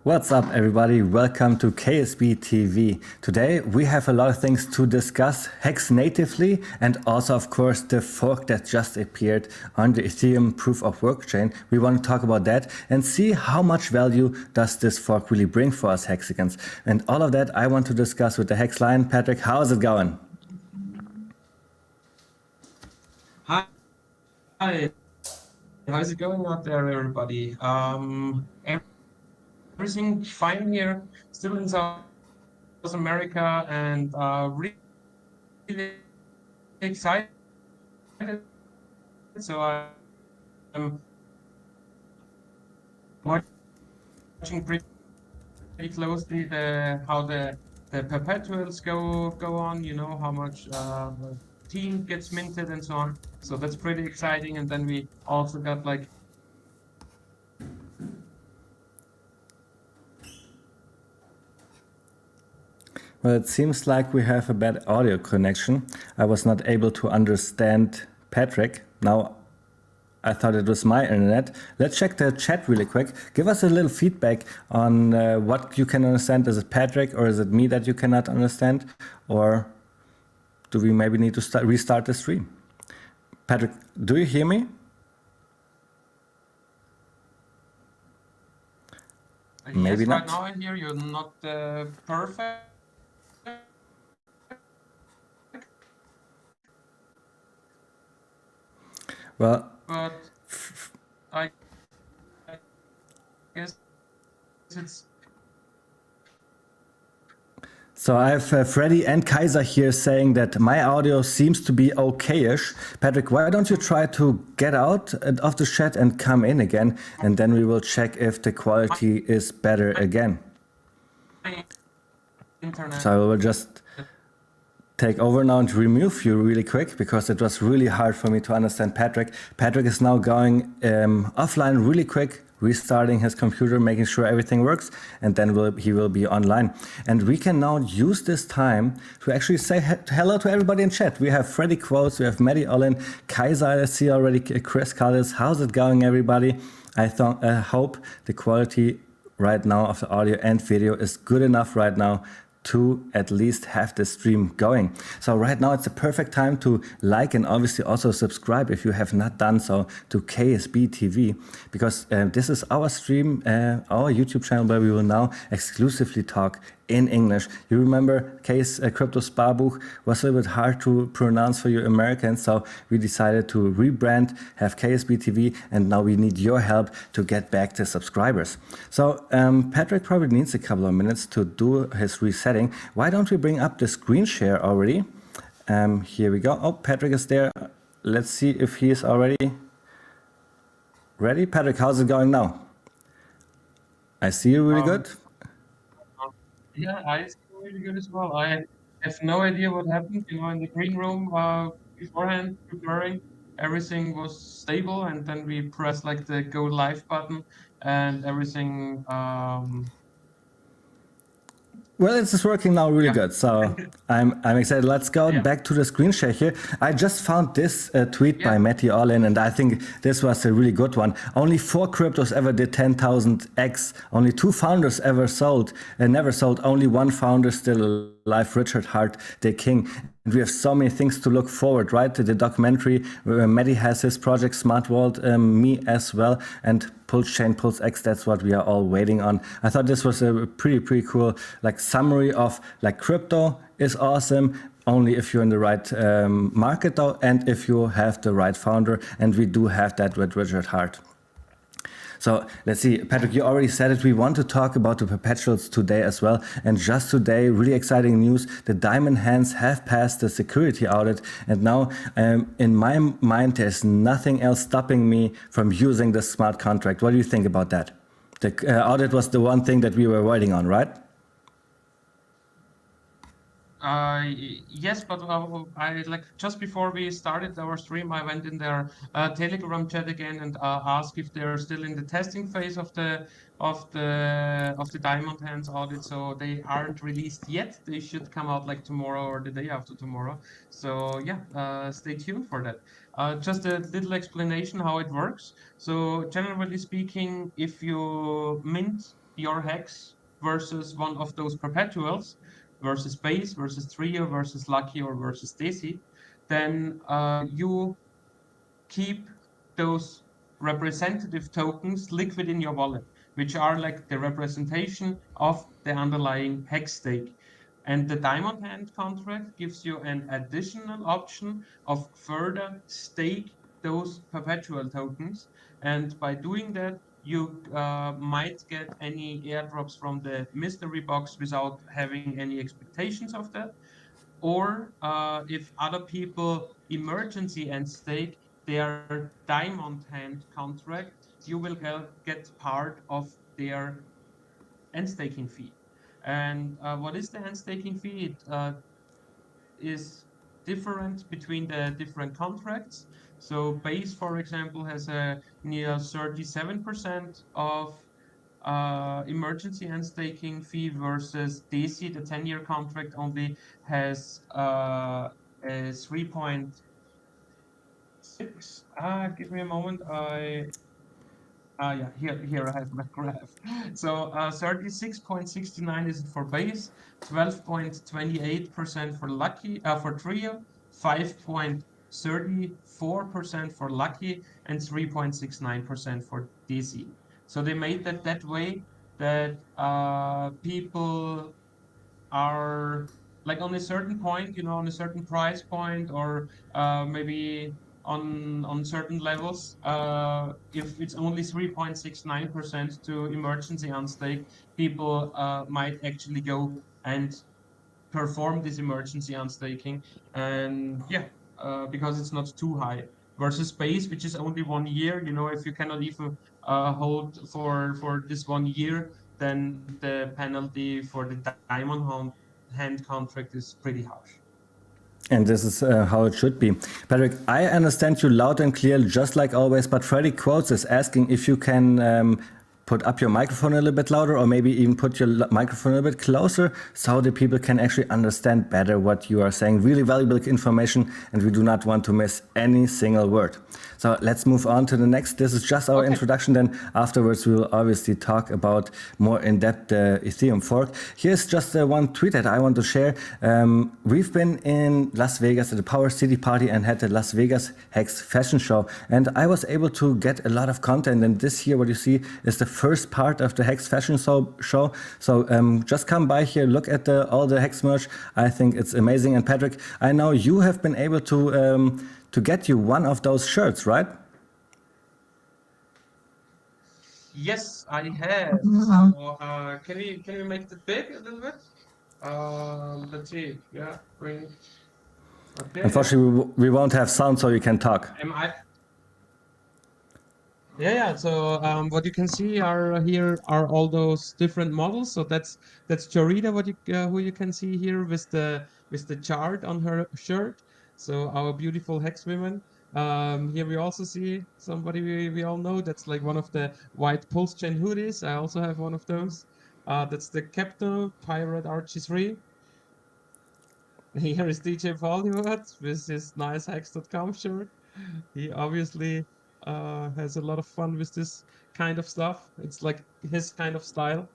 What's up, everybody? Welcome to KSB TV. Today we have a lot of things to discuss: Hex natively, and also, of course, the fork that just appeared on the Ethereum proof of work chain. We want to talk about that and see how much value does this fork really bring for us Hexicans. And all of that I want to discuss with the Hex Lion. Patrick, how's it going? Hi, how's it going out there, everybody? Everything fine here, still in South America, and really excited. So I'm watching pretty closely how the perpetuals go on. You know how much the team gets minted and so on. So that's pretty exciting. And then we also got like. Well, it seems like we have a bad audio connection. I was not able to understand Patrick. Now, I thought it was my internet. Let's check the chat really quick. Give us a little feedback on what you can understand. Is it Patrick or is it me that you cannot understand? Or do we maybe need to restart the stream? Patrick, do you hear me? Maybe yes, not. Right now I hear you, not perfect. Well, but I guess it's. So I have Freddy and Kaiser here saying that my audio seems to be okay-ish. Patrick, why don't you try to get out of the chat and come in again, and then we will check if the quality is better again. Internet. So I will just take over now and remove you really quick because it was really hard for me to understand Patrick. Patrick is now going offline really quick, restarting his computer, making sure everything works, and then he will be online. And we can now use this time to actually say hello to everybody in chat. We have Freddy Quotes, we have Maddie Olin, Kaiser, I see already, Chris Callis. How's it going, everybody? I hope the quality right now of the audio and video is good enough right now to at least have the stream going. So right now it's a perfect time to like and obviously also subscribe if you have not done so to KSB TV, because this is our stream, our YouTube channel where we will now exclusively talk in English. You remember Kryptosparbuch was a little bit hard to pronounce for you Americans, so we decided to rebrand, have KSB TV, and now we need your help to get back to subscribers. So Patrick probably needs a couple of minutes to do his resetting. Why don't we bring up the screen share already? Here we go. Oh, Patrick is there. Let's see if he is already ready. Patrick, how's it going now? I see you really good. Yeah, I see really good as well. I have no idea what happened. You know, in the green room beforehand, preparing, everything was stable, and then we pressed like the go live button, and everything. Well, it's just working now really good, so I'm excited. Let's go back to the screen share here. I just found this tweet by Matty Olin, and I think this was a really good one. Only 4 cryptos ever did 10,000 X. Only 2 founders ever sold, never sold. Only 1 founder still alive, Richard Hart, the king. And we have so many things to look forward, right? To the documentary where Maddie has his project Smart Vault, me as well, and Pulsechain, Pulsex, that's what we are all waiting on. I thought this was a pretty cool like summary of like crypto is awesome only if you're in the right market though, and if you have the right founder, and we do have that with Richard Hart. So let's see, Patrick, you already said it. We want to talk about the perpetuals today as well. And just today, really exciting news. The diamond hands have passed the security audit. And now in my mind, there's nothing else stopping me from using the smart contract. What do you think about that? The audit was the one thing that we were waiting on, right? Yes, but I like just before we started our stream, I went in their Telegram chat again and asked if they're still in the testing phase of the diamond hands audit. So they aren't released yet. They should come out like tomorrow or the day after tomorrow. So yeah, stay tuned for that. Just a little explanation how it works. So generally speaking, if you mint your hex versus one of those perpetuals, versus base, versus trio, versus lucky, or versus desi, then you keep those representative tokens liquid in your wallet, which are like the representation of the underlying hex stake. And the diamond hand contract gives you an additional option of further stake those perpetual tokens. And by doing that, you might get any airdrops from the mystery box without having any expectations of that. Or if other people emergency and stake their diamond hand contract, you will get part of their end staking fee. And what is the end staking fee? It is different between the different contracts. So Base, for example, has a near 37% of emergency and staking fee versus DESI, the 10-year contract only has a 3.6. Give me a moment. Yeah, here I have my graph. So 36.69 is for base, 12.28% for lucky for trio, 5.34% for lucky, and 3.69% for DC. So they made that way that people are like on a certain point, on a certain price point, or maybe on certain levels. If it's only 3.69% to emergency unstake, people might actually go and perform this emergency unstaking, and yeah, because it's not too high. Versus base, which is only 1 year, if you cannot even hold for this 1 year, then the penalty for the diamond hand contract is pretty harsh. And this is how it should be. Patrick, I understand you loud and clear, just like always, but Freddy Quotes is asking if you can put up your microphone a little bit louder, or maybe even put your microphone a little bit closer, so the people can actually understand better what you are saying. Really valuable information, and we do not want to miss any single word. So let's move on to the next. This is just our introduction. Then afterwards, we will obviously talk about more in-depth Ethereum fork. Here's just one tweet that I want to share. We've been in Las Vegas at the Power City Party and had the Las Vegas HEX Fashion Show. And I was able to get a lot of content. And this here, what you see is the first part of the HEX Fashion show. So just come by here, look at all the HEX merch. I think it's amazing. And Patrick, I know you have been able to get you one of those shirts, right? Yes, I have. So, can we make it big a little bit? Let's see. Yeah, bring. Okay. Unfortunately, we won't have sound, so you can talk. Yeah. So what you can see here are all those different models. So that's Jorita, who you can see here with the chart on her shirt. So our beautiful hex women. Here we also see somebody we all know. That's like one of the white Pulsechain hoodies. I also have one of those. That's the Captain Pirate RG3. Here is DJ Hollywood with his nice hex.com shirt. He obviously has a lot of fun with this kind of stuff. It's like his kind of style.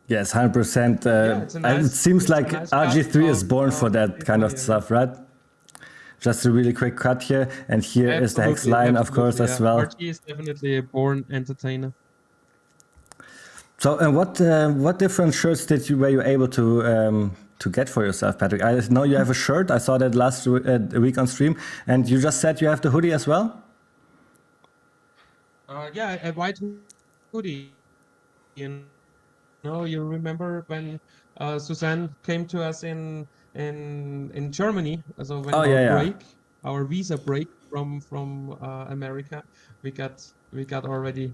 Yes, 100%. It seems like RG3 is born for that kind of stuff, right? Just a really quick cut here, and here is the Hex line, of course, as well. RG is definitely a born entertainer. So, what different shirts were you able to get for yourself, Patrick? I know you have a shirt. I saw that last week on stream, and you just said you have the hoodie as well. Yeah, a white hoodie. You remember when Suzanne came to us in Germany? So when our visa break from America, we got already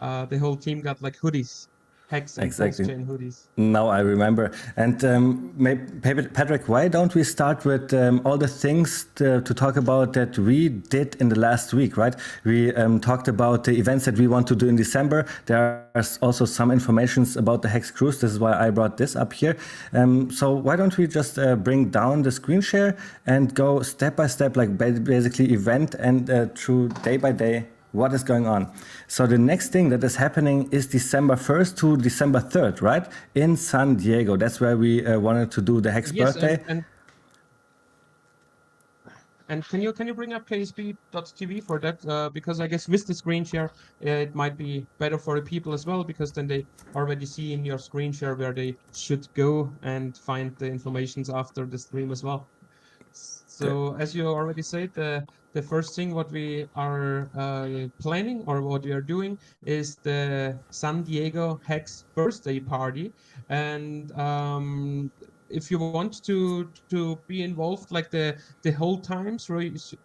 the whole team got like hoodies. Hex and Pulsechain hoodies. Now I remember. And Patrick, why don't we start with all the things to talk about that we did in the last week, right? We talked about the events that we want to do in December. There are also some informations about the Hex Cruise. This is why I brought this up here. So why don't we just bring down the screen share and go step by step, like basically event and through day by day what is going on. So the next thing that is happening is December 1st to December 3rd, right? In San Diego. That's where we wanted to do the Hex Yes, birthday. and can you bring up ksp.tv for that? Because I guess with the screen share, it might be better for the people as well, because then they already see in your screen share where they should go and find the informations after the stream as well. So as you already said, the first thing what we are planning or what we are doing is the San Diego HEX birthday party. And if you want to be involved like the whole time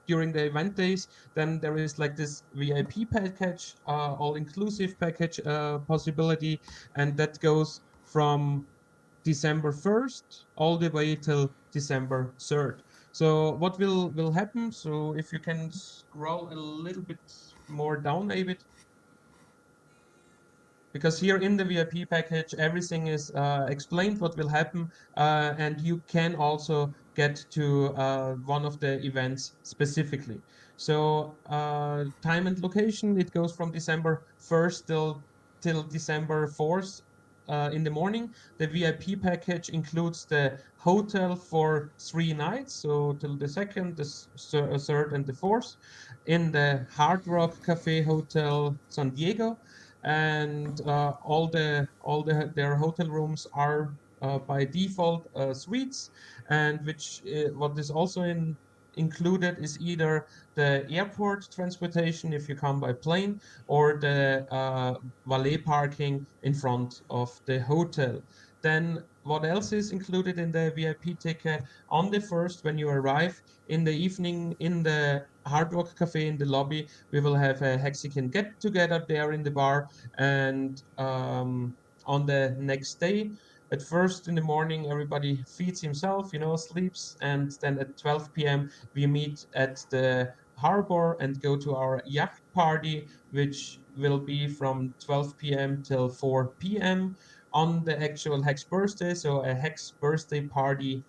during the event days, then there is like this VIP package, all-inclusive package possibility, and that goes from December 1st all the way till December 3rd. So what will happen? So if you can scroll a little bit more down a bit, because here in the VIP package, everything is explained what will happen, and you can also get to one of the events specifically. So time and location, it goes from December 1st till December 4th. In the morning, the VIP package includes the hotel for 3 nights, so till the 2nd, the 3rd, and the 4th, in the Hard Rock Cafe Hotel San Diego, and their hotel rooms are by default suites, and what is also included is either the airport transportation if you come by plane, or the valet parking in front of the hotel. Then what else is included in the VIP ticket? On the 1st, when you arrive in the evening in the Hard Rock Cafe in the lobby, we will have a Hexican get together there in the bar. And on the next day, at first in the morning, everybody feeds himself, sleeps, and then at 12 p.m. we meet at the harbor and go to our yacht party, which will be from 12 p.m. till 4 p.m. on the actual Hex birthday. So a Hex birthday party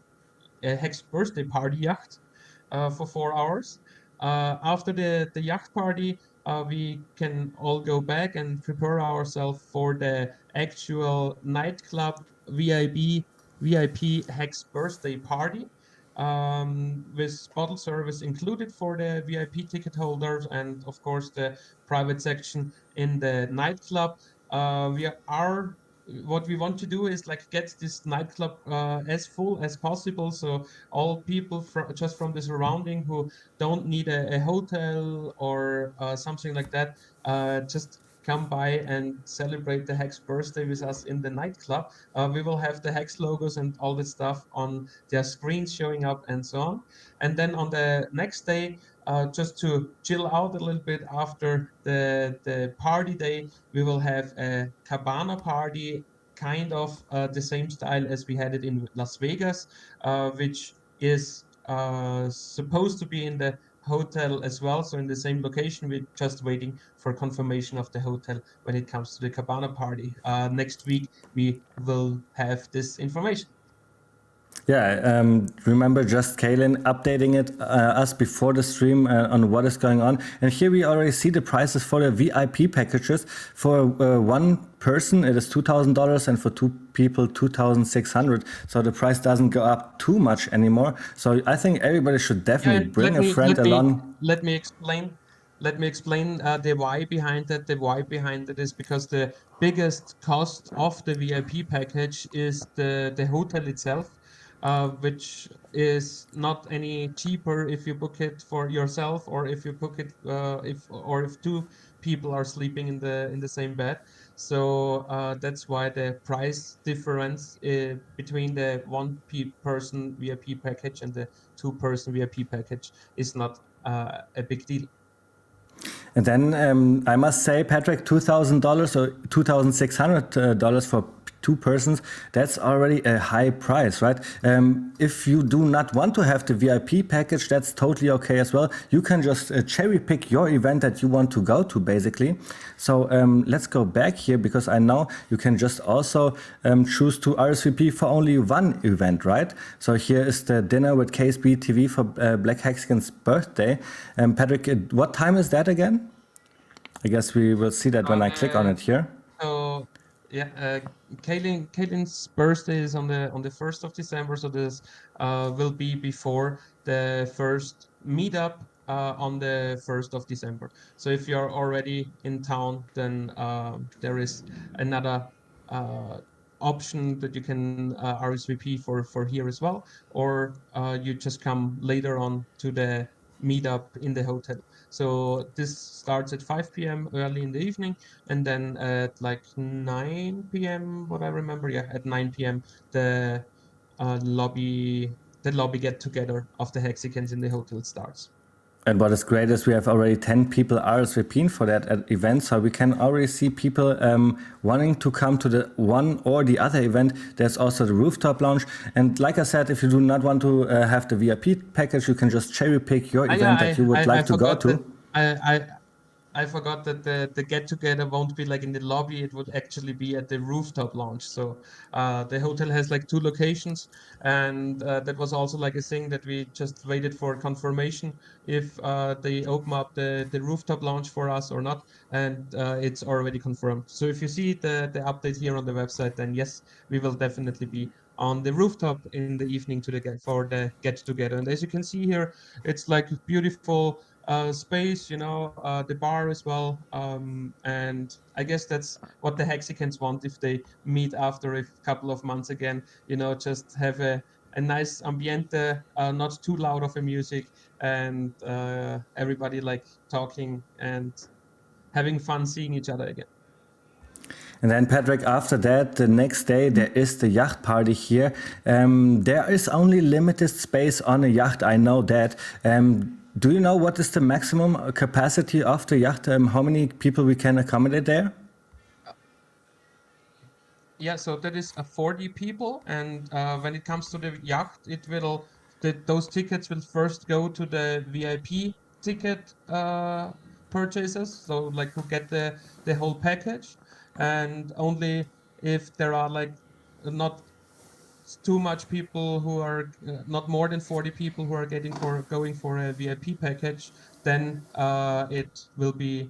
yacht for 4 hours. After the yacht party, we can all go back and prepare ourselves for the actual nightclub VIP Hex birthday party, with bottle service included for the VIP ticket holders, and of course the private section in the nightclub. What we want to do is like get this nightclub as full as possible, so all people just from the surrounding who don't need a hotel or something like that, just come by and celebrate the Hex birthday with us in the nightclub. We will have the Hex logos and all the stuff on their screens showing up and so on. And then on the next day, just to chill out a little bit after the party day, we will have a cabana party, kind of the same style as we had it in Las Vegas, which is supposed to be in the hotel as well, so in the same location. We're just waiting for confirmation of the hotel when it comes to the cabana party. Next week we will have this information. Yeah, remember just Kaylin updating us before the stream on what is going on. And here we already see the prices for the VIP packages. For one person, it is $2,000, and for 2 people, $2,600. So the price doesn't go up too much anymore. So I think everybody should definitely bring a friend along. Let me explain the why behind that. The why behind it is because the biggest cost of the VIP package is the hotel itself, which is not any cheaper if you book it for yourself, or if you book it if 2 people are sleeping in the same bed. So that's why the price difference between the person VIP package and the 2-person VIP package is not a big deal. And then I must say, Patrick, $2,000 or $2,600 for 2 persons, that's already a high price, right? If you do not want to have the VIP package, that's totally okay as well. You can just cherry pick your event that you want to go to, basically. So let's go back here, because I know you can just also choose to RSVP for only one event, right? So here is the dinner with KSB TV for Black Hexican's birthday. Patrick, what time is that again? I guess we will see that when I click on it here. So yeah, Caitlin's birthday is on the 1st of December, so this will be before the first meetup on the 1st of December. So if you're already in town, then there is another option that you can RSVP for here as well, or you just come later on to the meetup in the hotel. So this starts at 5 p.m. early in the evening, and then at like 9 p.m. what I remember, yeah, at 9 p.m. the lobby get together of the Hexicans in the hotel starts. And what is great is we have already 10 people RSVPing for that event, so we can already see people wanting to come to the one or the other event. There's also the rooftop lounge, and like I said, if you do not want to have the VIP package, you can just cherry pick your event that you would like to go to. I forgot that the get together won't be like in the lobby. It would actually be at the rooftop lounge. So the hotel has like 2 locations, and that was also like a thing that we just waited for confirmation if they open up the rooftop lounge for us or not, and it's already confirmed. So if you see the update here on the website, then yes, we will definitely be on the rooftop in the evening for the get together. And as you can see here, it's like beautiful space, the bar as well. And I guess that's what the Hexicans want if they meet after a couple of months again, just have a nice ambiente, not too loud of a music, and everybody like talking and having fun seeing each other again. And then Patrick, after that, the next day, there is the yacht party here. There is only limited space on a yacht, I know that. Do you know what is the maximum capacity of the yacht? How many people we can accommodate there? Yeah, so that is 40 people, and when it comes to the yacht, those tickets will first go to the VIP ticket purchasers, so like who get the whole package, and only if there are like not too much people who are not more than 40 people who are going for a VIP package, then it will be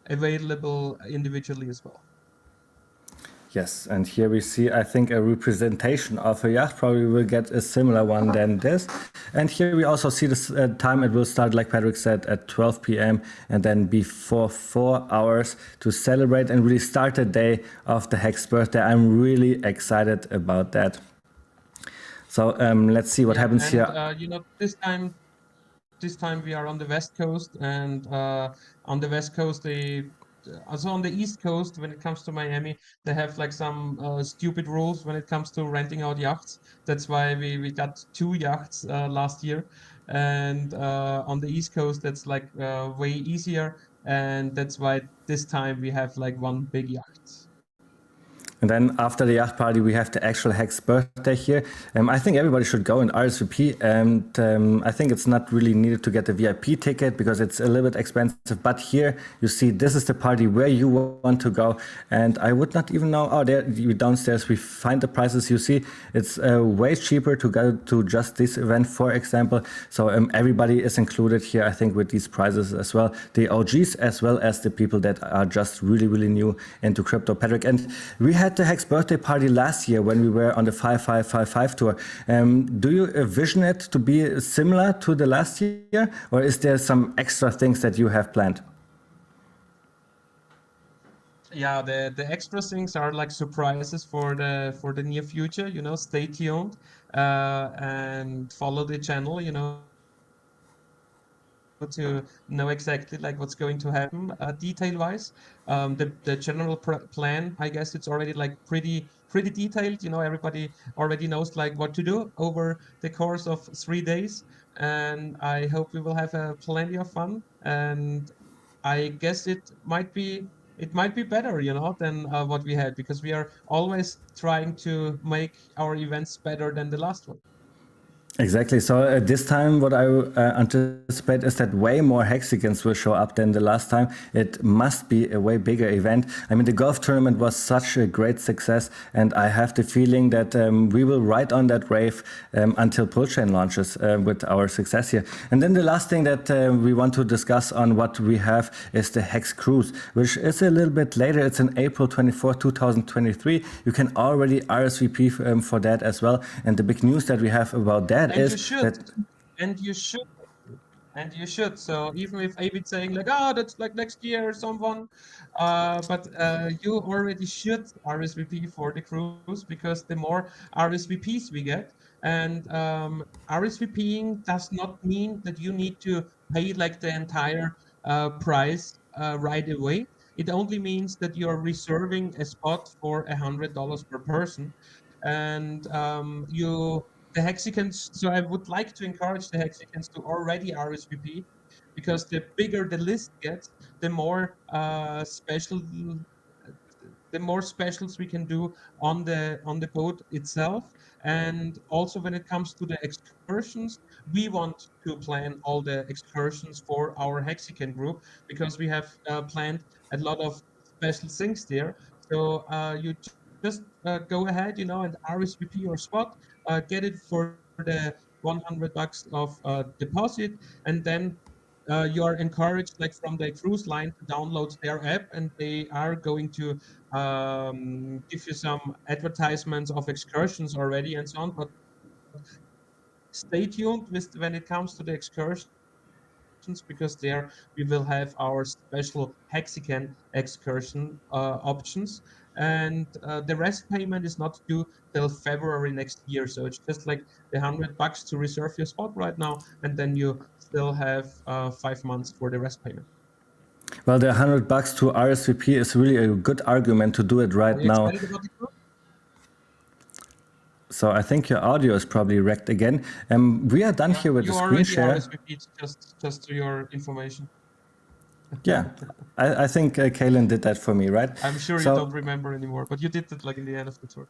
available individually as well. Yes, and here we see, I think, a representation of a yacht. Probably will get a similar one than this. And here we also see this time it will start, like Patrick said, at 12 p.m. and then be for 4 hours to celebrate and really start the day of the Hex birthday. I'm really excited about that. So let's see what happens here. This time we are on the West Coast, and on the West Coast also on the East Coast, when it comes to Miami, they have like some stupid rules when it comes to renting out yachts. That's why we got 2 yachts last year, and on the East Coast that's like way easier, and that's why this time we have like 1 big yacht. And then after the yacht party, we have the actual Hex birthday here. I think everybody should go and RSVP. And I think it's not really needed to get a VIP ticket because it's a little bit expensive. But here you see this is the party where you want to go. And I would not even know. Oh, there downstairs we find the prices. You see, it's way cheaper to go to just this event, for example. So everybody is included here, I think, with these prices as well. The OGs as well as the people that are just really, really new into crypto. Patrick, and we had the Hex birthday party last year when we were on the 5555 tour. Do you envision it to be similar to the last year, or is there some extra things that you have planned? Yeah, the extra things are like surprises for the near future. Stay tuned and follow the channel. To know exactly like what's going to happen detail wise. The general plan, I guess it's already like pretty detailed. Everybody already knows like what to do over the course of 3 days, and I hope we will have plenty of fun, and I guess it might be better, than what we had, because we are always trying to make our events better than the last one. Exactly. So this time, what I anticipate is that way more Hexicans will show up than the last time. It must be a way bigger event. I mean, the golf tournament was such a great success, and I have the feeling that we will ride on that wave until Pulsechain launches with our success here. And then the last thing that we want to discuss on what we have is the Hex Cruise, which is a little bit later. It's in April 24, 2023. You can already RSVP for that as well. And the big news that we have about that And is you should. that And you should. And you should. So even if Avid's saying like, oh, that's like next year or someone, but you already should RSVP for the cruise, because the more RSVPs we get, and RSVPing does not mean that you need to pay like the entire price right away. It only means that you're reserving a spot for $100 per person, and the Hexicans. So I would like to encourage the Hexicans to already RSVP, because the bigger the list gets, the more specials we can do on the code itself. And also when it comes to the excursions, we want to plan all the excursions for our Hexican group, because we have planned a lot of special things there. So you just go ahead, and RSVP your spot, get it for the $100 of deposit, and then you are encouraged, like from the cruise line, to download their app, and they are going to give you some advertisements of excursions already and so on. But stay tuned when it comes to the excursions, because there we will have our special Hexican excursion options. And the rest payment is not due till February next year. So it's just like the $100 to reserve your spot right now, and then you still have 5 months for the rest payment. well, the $100 to RSVP is really a good argument to do it right Are you now. excited about the group? So I think your audio is probably wrecked again. We are done here with the screen share. You already RSVP'd, just to your information. Yeah, I think Kalen did that for me, right? I'm sure you don't remember anymore, but you did it like in the end of the tour.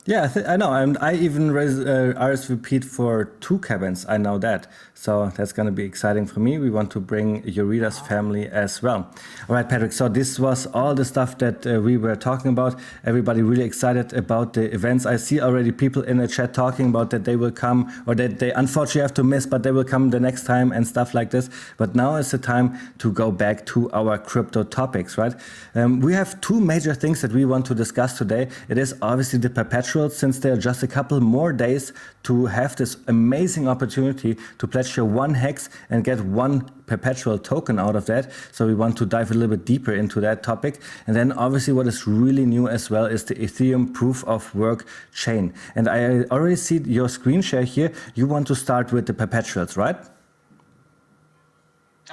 Yeah, I know. I even RSVP'd for 2 cabins. I know that. So that's going to be exciting for me. We want to bring Eurita's family as well. All right, Patrick. So this was all the stuff that we were talking about. Everybody really excited about the events. I see already people in the chat talking about that they will come, or that they unfortunately have to miss, but they will come the next time and stuff like this. But now is the time to go back to our crypto topics, right? We have 2 major things that we want to discuss today. It is obviously the perpetual, since there are just a couple more days to have this amazing opportunity to pledge your 1 hex and get 1 perpetual token out of that. So we want to dive a little bit deeper into that topic. And then obviously what is really new as well is the Ethereum proof of work chain. And I already see your screen share here. You want to start with the perpetuals, right?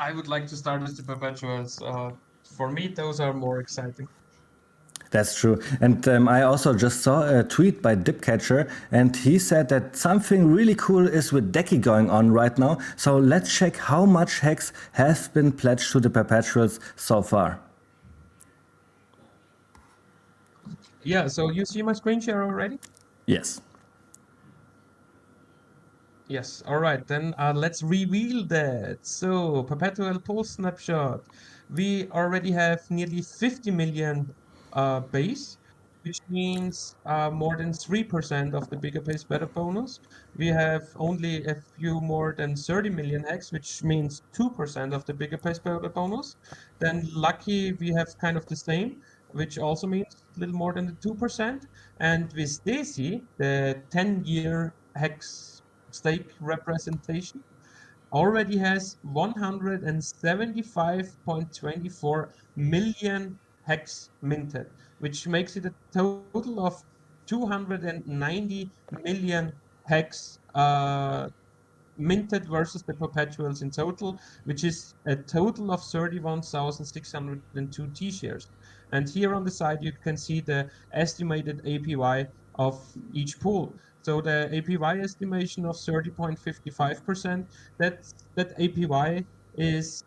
I would like to start with the perpetuals. For me, those are more exciting. That's true. And I also just saw a tweet by Dipcatcher, and he said that something really cool is with Decky going on right now. So let's check how much hex have been pledged to the perpetuals so far. Yeah, so you see my screen share already? Yes. Yes, all right, then let's reveal that. So, Perpetual Pulse Snapshot. We already have nearly 50 million base, which means more than 3% of the bigger base better bonus. We have only a few more than 30 million hex, which means 2% of the bigger base better bonus. Then Lucky, we have kind of the same, which also means a little more than the 2%. And with Daisy, the 10-year hex stake representation, already has 175.24 million hex minted, which makes it a total of 290 million hex minted versus the perpetuals in total, which is a total of 31,602 T-shares. And here on the side, you can see the estimated APY of each pool. So the APY estimation of 30.55%, that APY is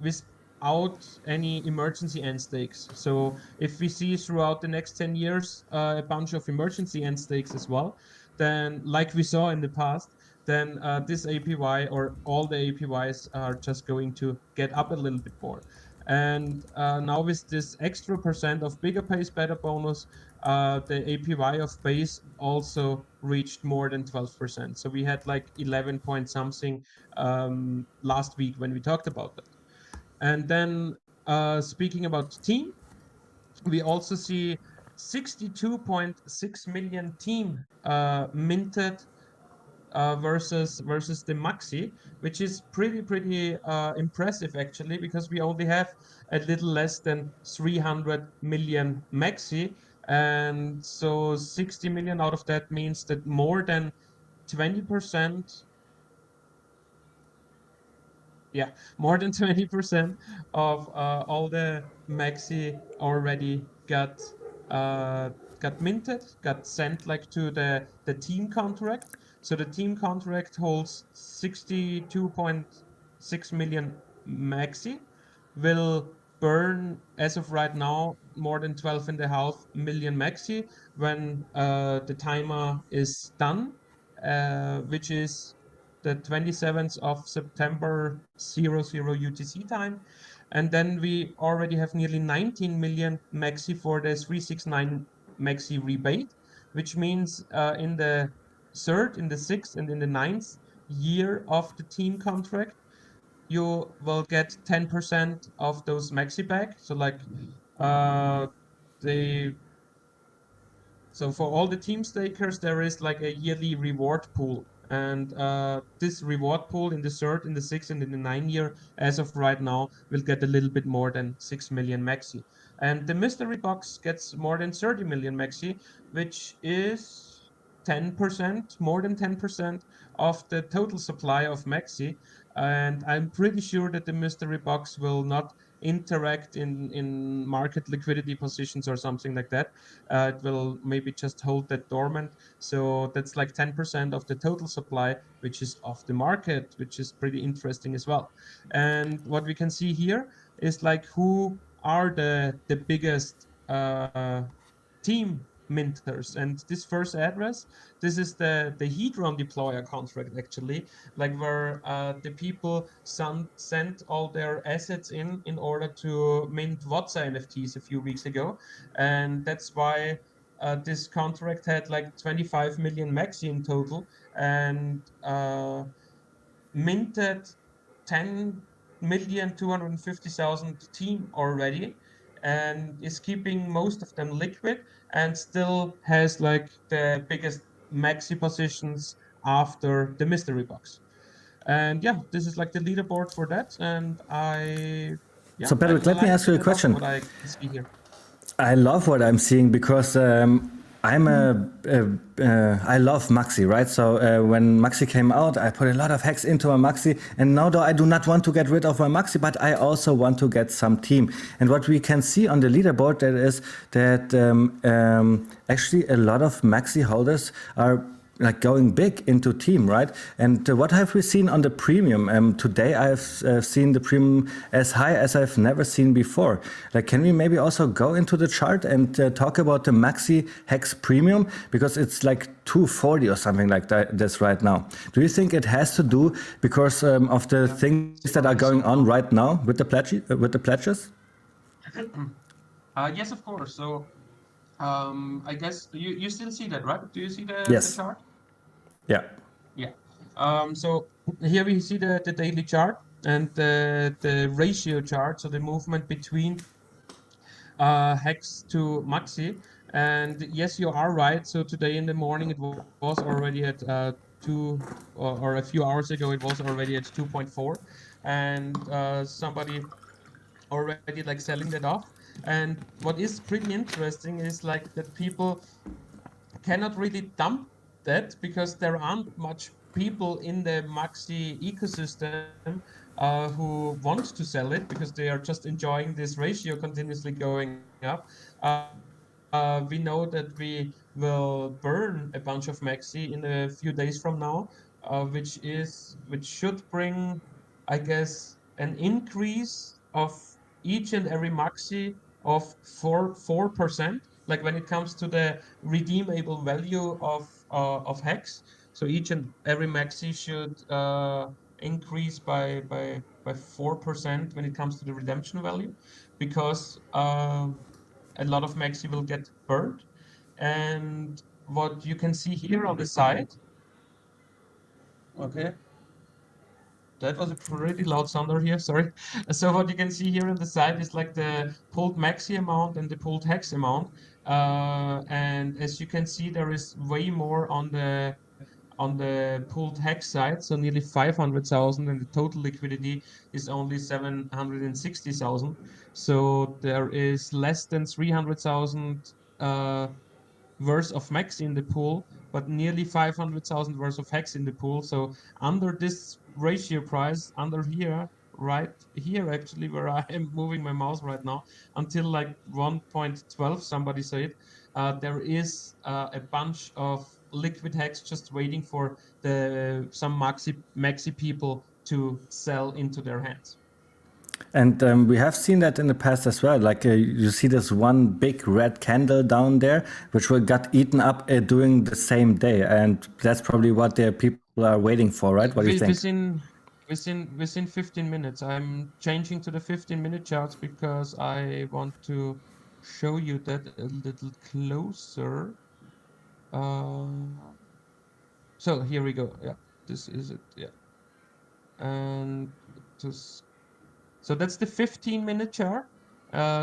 without any emergency end stakes. So if we see throughout the next 10 years a bunch of emergency end stakes as well, then like we saw in the past, then this APY or all the APYs are just going to get up a little bit more. And now with this extra % of bigger pays better bonus, the APY of base also reached more than 12%. So we had like 11 point something last week when we talked about that. And then speaking about team, we also see 62.6 million team minted versus the maxi, which is pretty impressive actually, because we only have a little less than 300 million maxi, and so 60 million out of that means that more than 20%, yeah, more than 20% of all the maxi already uh, got minted, got sent like to the team contract. So the team contract holds 62.6 million maxi, will burn as of right now more than 12.5 million maxi when the timer is done, which is the 27th of September 00 UTC time. And then we already have nearly 19 million maxi for the 369 maxi rebate, which means in the third, in the sixth, and in the ninth year of the team contract, you will get 10% of those maxi back. So like uh, they so for all the team stakers, there is like a yearly reward pool. And this reward pool in the third, in the sixth, and in the 9 year, as of right now, will get a little bit more than 6 million maxi. And the mystery box gets more than 30 million maxi, which is 10%, more than 10% of the total supply of maxi. And I'm pretty sure that the mystery box will not interact in market liquidity positions or something like that. It will maybe just hold that dormant. So that's like 10% of the total supply, which is off the market, which is pretty interesting as well. And what we can see here is like who are the biggest team minters. And this first address, this is the Hedron deployer contract actually, like where the people sent all their assets in order to mint WhatsApp NFTs a few weeks ago. And that's why this contract had like 25 million maxi in total, and minted 10,250,000 team already, and is keeping most of them liquid, and still has like the biggest maxi positions after the mystery box. And yeah, this is like the leaderboard for that. And So I Patrick, let me like ask you it a a lot question. what I can see here. I love what I'm seeing because I love Maxi, right? So when Maxi came out, I put a lot of hacks into my Maxi, and now though I do not want to get rid of my Maxi, but I also want to get some team. And what we can see on the leaderboard that is that actually a lot of Maxi holders are like going big into team, right? And what have we seen on the premium? Today I've seen the premium as high as I've never seen before. Like, can we maybe also go into the chart and talk about the Maxi Hex premium, because it's like 240 or something like that this right now. Do you think it has to do because of the things that are going on right now with the pledges? Yes, of course. So I guess you still see that, right? Do you see the Yes. chart? Yeah. Yeah. So here we see the daily chart and the ratio chart, so the movement between hex to maxi. And yes, you are right. So today in the morning it was already at 2, or a few hours ago it was already at 2.4, and somebody already like selling that off. And what is pretty interesting is like that people cannot really dump that because there aren't much people in the maxi ecosystem who want to sell it, because they are just enjoying this ratio continuously going up. We know that we will burn a bunch of maxi in a few days from now, which should bring, I guess, an increase of each and every maxi of 4%. Like when it comes to the redeemable value of of HEX. So each and every maxi should increase by 4% when it comes to the redemption value, because a lot of maxi will get burned. And what you can see here on the side, okay, that was a pretty loud sounder here, sorry. So what you can see here on the side is like the pulled maxi amount and the pulled hex amount. And as you can see, there is way more on the pulled hex side, so nearly 500,000, and the total liquidity is only 760,000. So there is less than 300,000 worth of max in the pool, but nearly 500,000 worth of hex in the pool. So under this ratio price, under here, right here actually, where I am moving my mouse right now, until like 1.12, somebody said, there is a bunch of liquid hex just waiting for some maxi people to sell into their hands. And we have seen that in the past as well. Like you see this one big red candle down there, which will got eaten up during the same day, and that's probably what the people are waiting for, right? What do you think? Within 15 minutes, I'm changing to the 15-minute charts because I want to show you that a little closer. So here we go. Yeah, this is it. Yeah, and so that's the 15-minute chart.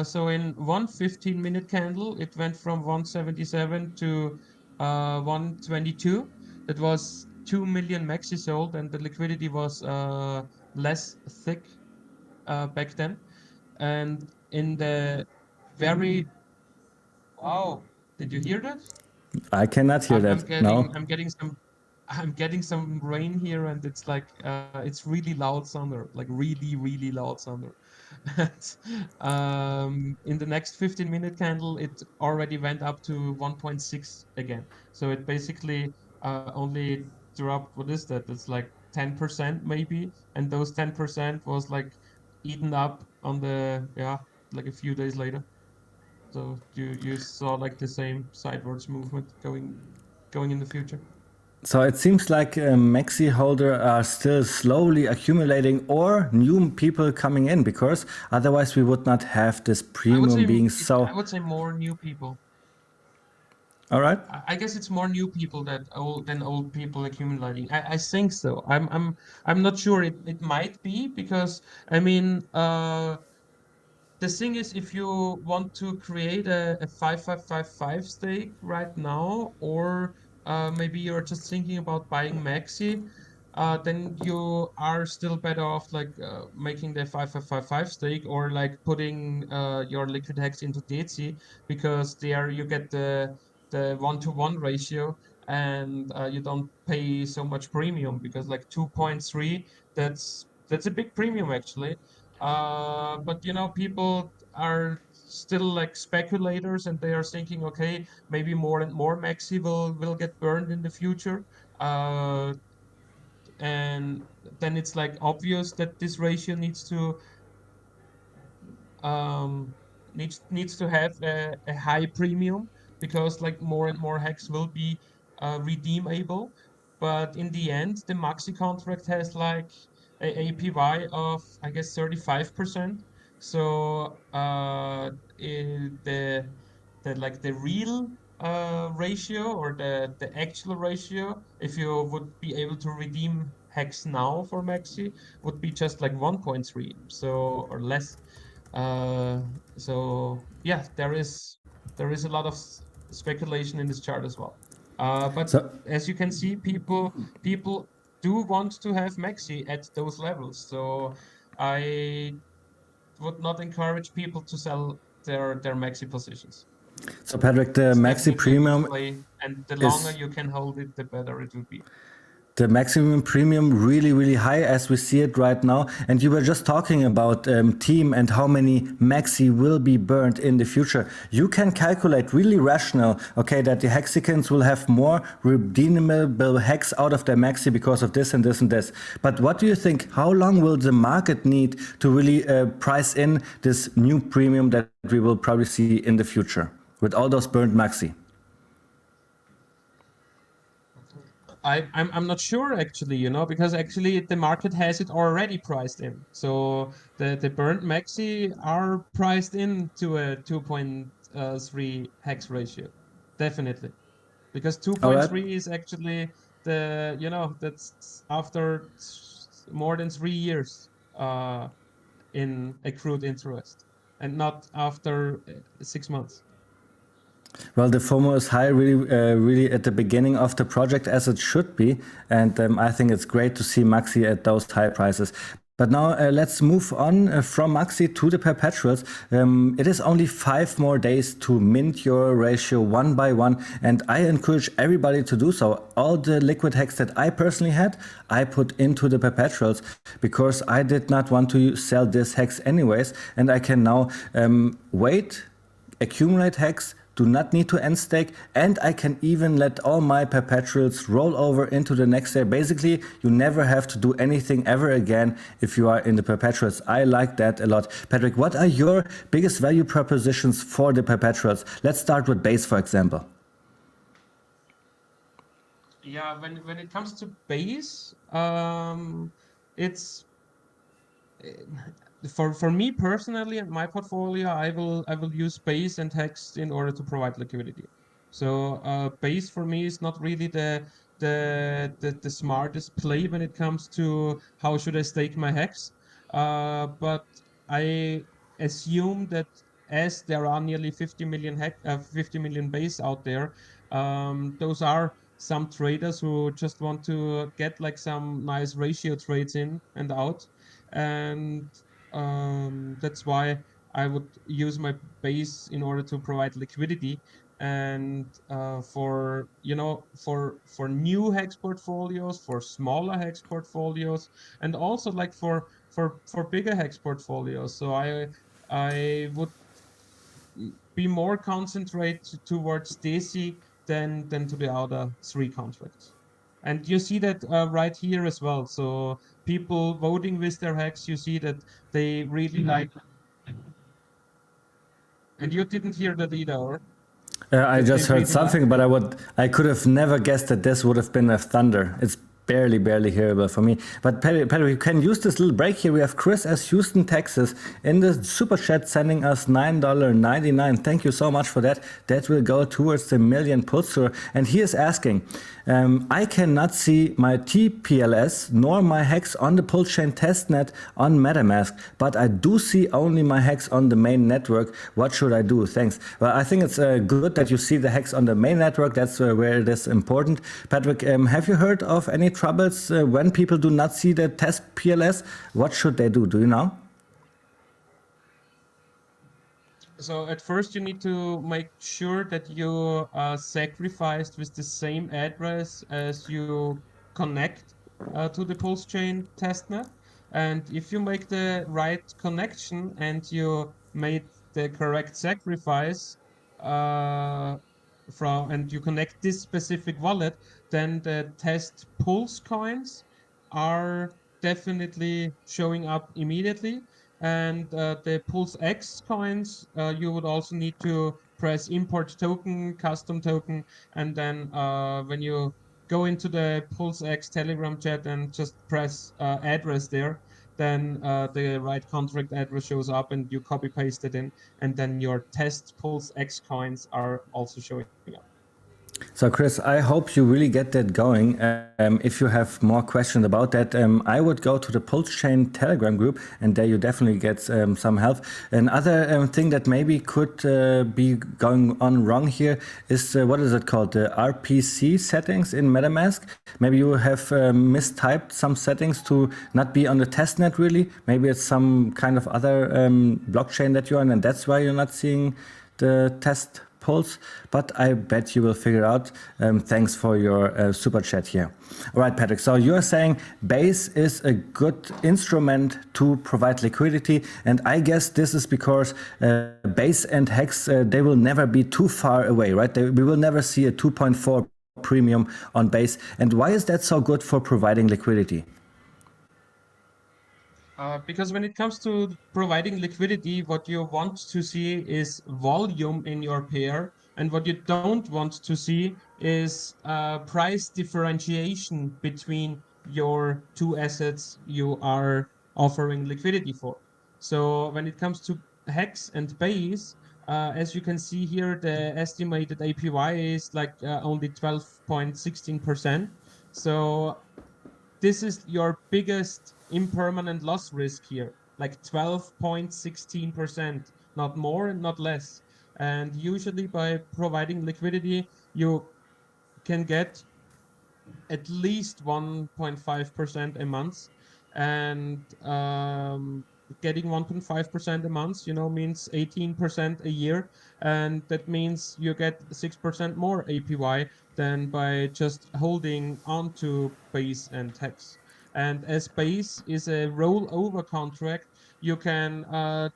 So in one 15-minute candle, it went from 177 to 122. That was 2 million maxi sold, and the liquidity was less thick back then. And in the very wow, did you hear that? I cannot hear that. No. I'm getting some rain here, and it's like it's really loud thunder, like really loud thunder. In the next 15-minute candle, it already went up to 1.6 again. So it basically only dropped, what is that? It's like 10% maybe, and those 10% was like eaten up on like a few days later. So you saw like the same sidewards movement going in the future. So it seems like maxi holder are still slowly accumulating, or new people coming in, because otherwise we would not have this premium being so. I would say more new people. All right. I guess it's more new people than old people accumulating. I think so. I'm not sure. It might be because I mean the thing is, if you want to create a 5555 stake right now, or maybe you're just thinking about buying maxi, then you are still better off like making the 5555 stake, or like putting your liquid hex into DeFi, because there you get the 1-to-1 ratio, and you don't pay so much premium, because like 2.3, that's a big premium actually. But you know, people are still like speculators, and they are thinking, okay, maybe more and more maxi will get burned in the future. And then it's like obvious that this ratio um, needs to have a high premium, because like more and more hex will be redeemable. But in the end, the maxi contract has like a APY of, I guess, 35%. So the real ratio, or the actual ratio, if you would be able to redeem hex now for maxi, would be just like 1.3, so or less. Uh, so yeah, there is a lot of speculation in this chart as well. But So as you can see, people do want to have maxi at those levels. So I would not encourage people to sell their maxi positions. so Patrick, the It's maxi definitely a good premium play, and the longer is you can hold it, the better it will be. the maximum premium really high as we see it right now. And you were just talking about team and how many maxi will be burned in the future. You can calculate really rational, okay, that the Hexicans will have more redeemable hex out of their maxi because of this and this and this. But what do you think? How long will the market need to really price in this new premium that we will probably see in the future with all those burned maxi? I'm not sure actually, you know, because actually the market has it already priced in. So the burnt maxi are priced into a 2.3 hex ratio, definitely, because All right. 2.3 is actually the, you know, that's after more than 3 years in accrued interest, and not after 6 months. Well, the FOMO is high, really at the beginning of the project, as it should be, and I think it's great to see Maxi at those high prices. But now let's move on from Maxi to the perpetuals. It is only 5 more days to mint your ratio one by one, and I encourage everybody to do so. All the liquid hex that I personally had, I put into the perpetuals because I did not want to sell this hex anyways, and I can now wait, accumulate hex, do not need to end stake, and I can even let all my perpetuals roll over into the next day. Basically, you never have to do anything ever again if you are in the perpetuals. I like that a lot. Patrick, what are your biggest value propositions for the perpetuals? Let's start with base, for example. Yeah, when it comes to base, it's for me personally and my portfolio, I will use base and hex in order to provide liquidity. So base for me is not really the smartest play when it comes to how should I stake my hex. But I assume that as there are nearly 50 million 50 million base out there, those are some traders who just want to get like some nice ratio trades in and out, and that's why I would use my base in order to provide liquidity. And for, you know, for new hex portfolios, for smaller hex portfolios, and also like for bigger hex portfolios. So I would be more concentrated towards DESI than to the other 3 contracts. And you see that right here as well. So people voting with their hex, you see that they really like. And you didn't hear that either, or I that they just heard really like. something, but I could have never guessed that this would have been a thunder. It's barely hearable for me. But Perry, you can use this little break here. We have Chris as Houston, Texas, in the super chat sending us $9.99. Thank you so much for that. That will go towards the million Pulsar. And he is asking, I cannot see my TPLS nor my hex on the Pulsechain testnet on MetaMask, but I do see only my hex on the main network. What should I do? Thanks. Well, I think it's good that you see the hex on the main network. That's where it is important. Patrick, have you heard of any troubles when people do not see the test PLS? What should they do? Do you know? So at first you need to make sure that you are sacrificed with the same address as you connect to the Pulsechain testnet. And if you make the right connection and you made the correct sacrifice and you connect this specific wallet, then the test Pulse coins are definitely showing up immediately. And the Pulse X coins, you would also need to press import token, custom token, and then when you go into the Pulse X Telegram chat and just press address there, then the right contract address shows up and you copy paste it in, and then your test Pulse X coins are also showing up. So, Chris, I hope you really get that going. If you have more questions about that, I would go to the Pulsechain Telegram group, and there you definitely get some help. Another thing that maybe could be going on wrong here is what is it called? The RPC settings in MetaMask. Maybe you have mistyped some settings to not be on the testnet, really. Maybe it's some kind of other blockchain that you're on, and that's why you're not seeing the test Pulse, but I bet you will figure out. Thanks for your super chat here. All right, Patrick. So you're saying Base is a good instrument to provide liquidity, and I guess this is because Base and Hex they will never be too far away, right? We will never see a 2.4 premium on Base. And why is that so good for providing liquidity? Because when it comes to providing liquidity, what you want to see is volume in your pair And what you don't want to see is price differentiation between your two assets you are offering liquidity for. So when it comes to HEX and base, as you can see here, the estimated APY is like only 12.16%. So this is your biggest impermanent loss risk here, like 12.16%, not more, not less. And usually by providing liquidity, you can get at least 1.5% a month. And getting 1.5% a month, means 18% a year. And that means you get 6% more APY than by just holding onto base and hex. And as base is a rollover contract, you can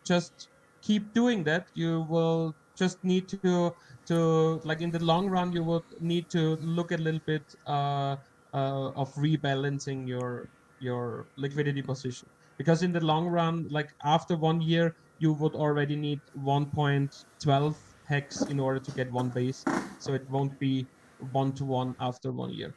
just keep doing that. You will just need to like in the long run, you would need to look a little bit of rebalancing your liquidity position, because in the long run, like after 1 year, you would already need 1.12 hex in order to get one base, so it won't be 1-to-1 after 1 year.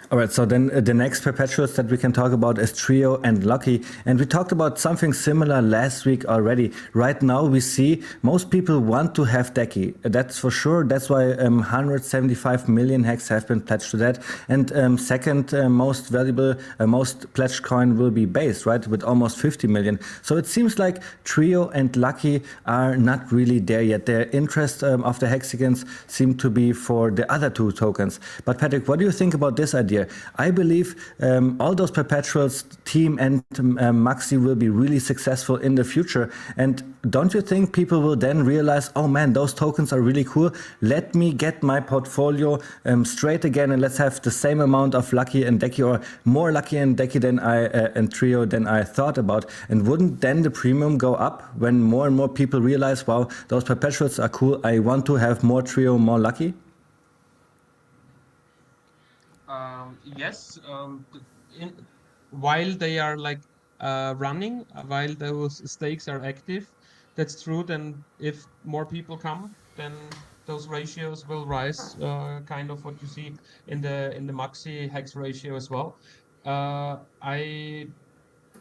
All right, so then the next perpetuals that we can talk about is Trio and Lucky. And we talked about something similar last week already. Right now, we see most people want to have Decky. That's for sure. That's why 175 million hex have been pledged to that. And second most valuable, most pledged coin will be Base, right, with almost 50 million. So it seems like Trio and Lucky are not really there yet. Their interest of the Hexicans seem to be for the other two tokens. But Patrick, what do you think about this idea? I believe all those perpetuals, Team and Maxi, will be really successful in the future. And don't you think people will then realize, oh man, those tokens are really cool. Let me get my portfolio straight again, and let's have the same amount of Lucky and Decky, or more Lucky and Decky than and Trio than I thought about. And wouldn't then the premium go up when more and more people realize, wow, those perpetuals are cool. I want to have more Trio, more Lucky? Yes, while they are like running, while those stakes are active, that's true. Then if more people come, then those ratios will rise, kind of what you see in the maxi hex ratio as well. Uh, I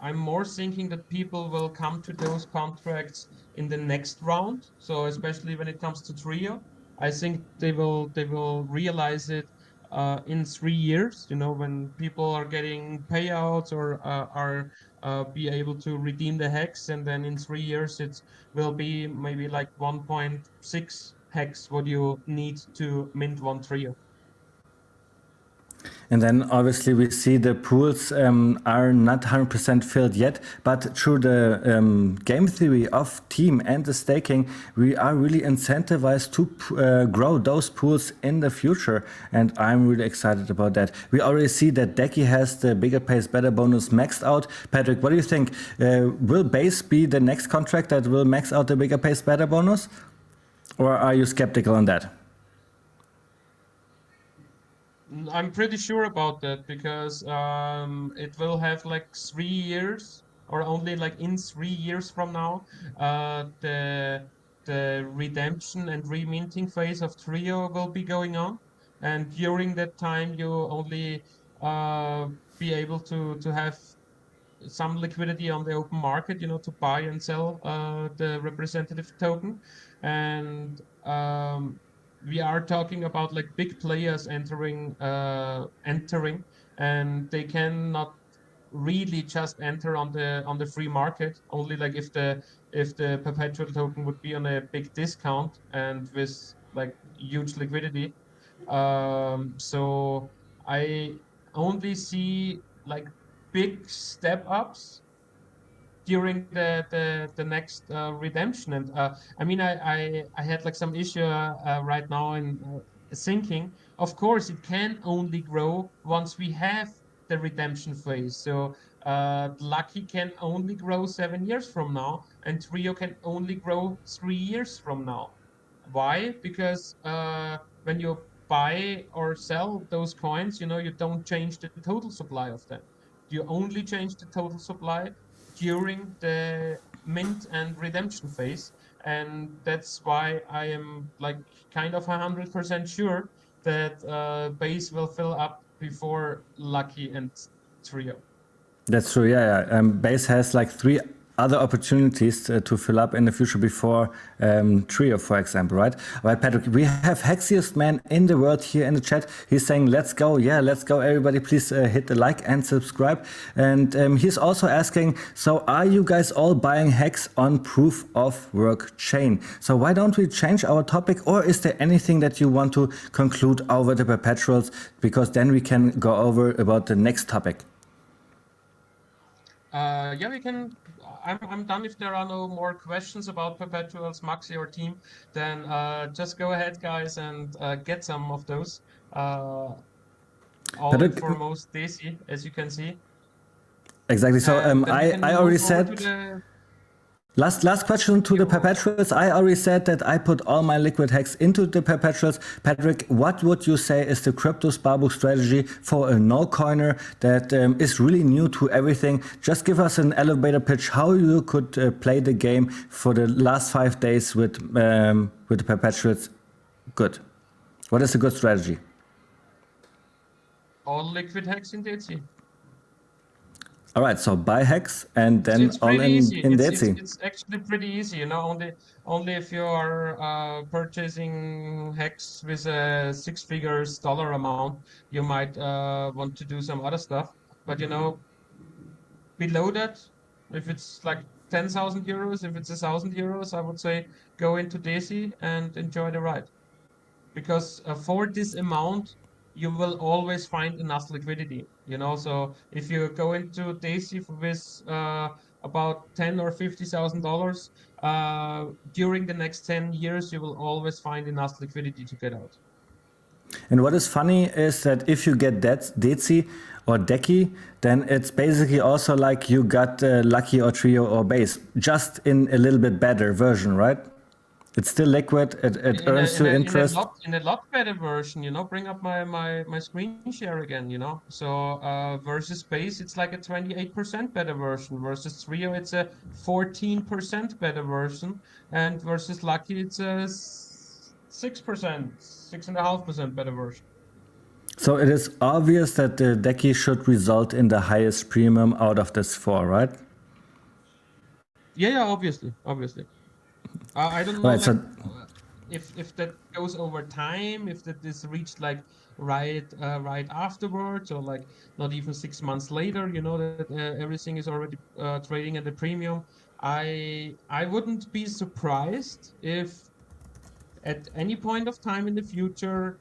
I'm more thinking that people will come to those contracts in the next round. So especially when it comes to Trio, I think they will realize it in 3 years. When people are getting payouts or are be able to redeem the hex, and then in 3 years it will be maybe like 1.6 hex what you need to mint one Trio. And then obviously we see the pools are not 100% filled yet, but through the game theory of team and the staking, we are really incentivized to grow those pools in the future. And I'm really excited about that. We already see that Decky has the bigger pays better bonus maxed out. Patrick, what do you think? Will Base be the next contract that will max out the bigger pays better bonus? Or are you skeptical on that? I'm pretty sure about that, because it will have like 3 years, or only like in 3 years from now, the redemption and reminting phase of Trio will be going on, and during that time you only uh, be able to have some liquidity on the open market, to buy and sell the representative token. And we are talking about like big players entering, and they cannot really just enter on the free market, only like if the perpetual token would be on a big discount and with like huge liquidity. So I only see like big step ups during the next redemption. And I mean, I had like some issue right now in thinking. Of course, it can only grow once we have the redemption phase. So Lucky can only grow 7 years from now, and Trio can only grow 3 years from now. Why? Because when you buy or sell those coins, you don't change the total supply of them. You only change the total supply during the mint and redemption phase, and that's why I am like kind of 100% sure that base will fill up before Lucky and Trio. That's true. Yeah, yeah. Base has like 3 other opportunities to fill up in the future before Trio, for example, right? Right, Patrick. We have Hexiest Man in the world here in the chat. He's saying, "Let's go! Yeah, let's go! Everybody, please hit the like and subscribe." And he's also asking, "So, are you guys all buying Hex on proof of work chain? So, why don't we change our topic? Or is there anything that you want to conclude over the perpetuals? Because then we can go over about the next topic." Yeah, we can. I'm done. If there are no more questions about perpetuals, Maxi or team, then just go ahead, guys, and get some of those. All in Patrick, for most Daisy, as you can see. exactly. So And then we can I already move over said to the last question to the Euro. perpetuals. I already said that I put all my liquid hex into the perpetuals. Patrick, what would you say is the Kryptosparbuch strategy for a no coiner that is really new to everything? Just give us an elevator pitch how you could play the game for the last 5 days with the perpetuals. Good. What is a good strategy? All liquid hex in Daisy. All right, so buy hex and then It's all pretty easy. in It's actually pretty easy, you know. Only if you are purchasing hex with a 6 figures dollar amount, you might want to do some other stuff. But you know, below that, if it's like 10,000 euros, if it's 1,000 euros, I would say go into Daisy and enjoy the ride. Because for this amount, you will always find enough liquidity, you know. So if you go into Daisy with about 10 or $50,000 during the next 10 years, you will always find enough liquidity to get out. And what is funny is that if you get Deci or Decky, then it's basically also like you got Lucky or Trio or Base, just in a little bit better version, right? It's still liquid. It earns you interest. In a lot better version, you know. Bring up my screen share again, you know. So versus Base, it's like a 28% better version. Versus Trio, it's a 14% better version, and versus Lucky, it's a 6%, 6.5% better version. So it is obvious that the Decky should result in the highest premium out of this 4, right? Yeah, obviously. I don't know, Right. like, So if that goes over time, if that is reached like right afterwards, or like not even 6 months later, you know, that everything is already trading at a premium. I wouldn't be surprised if at any point of time in the future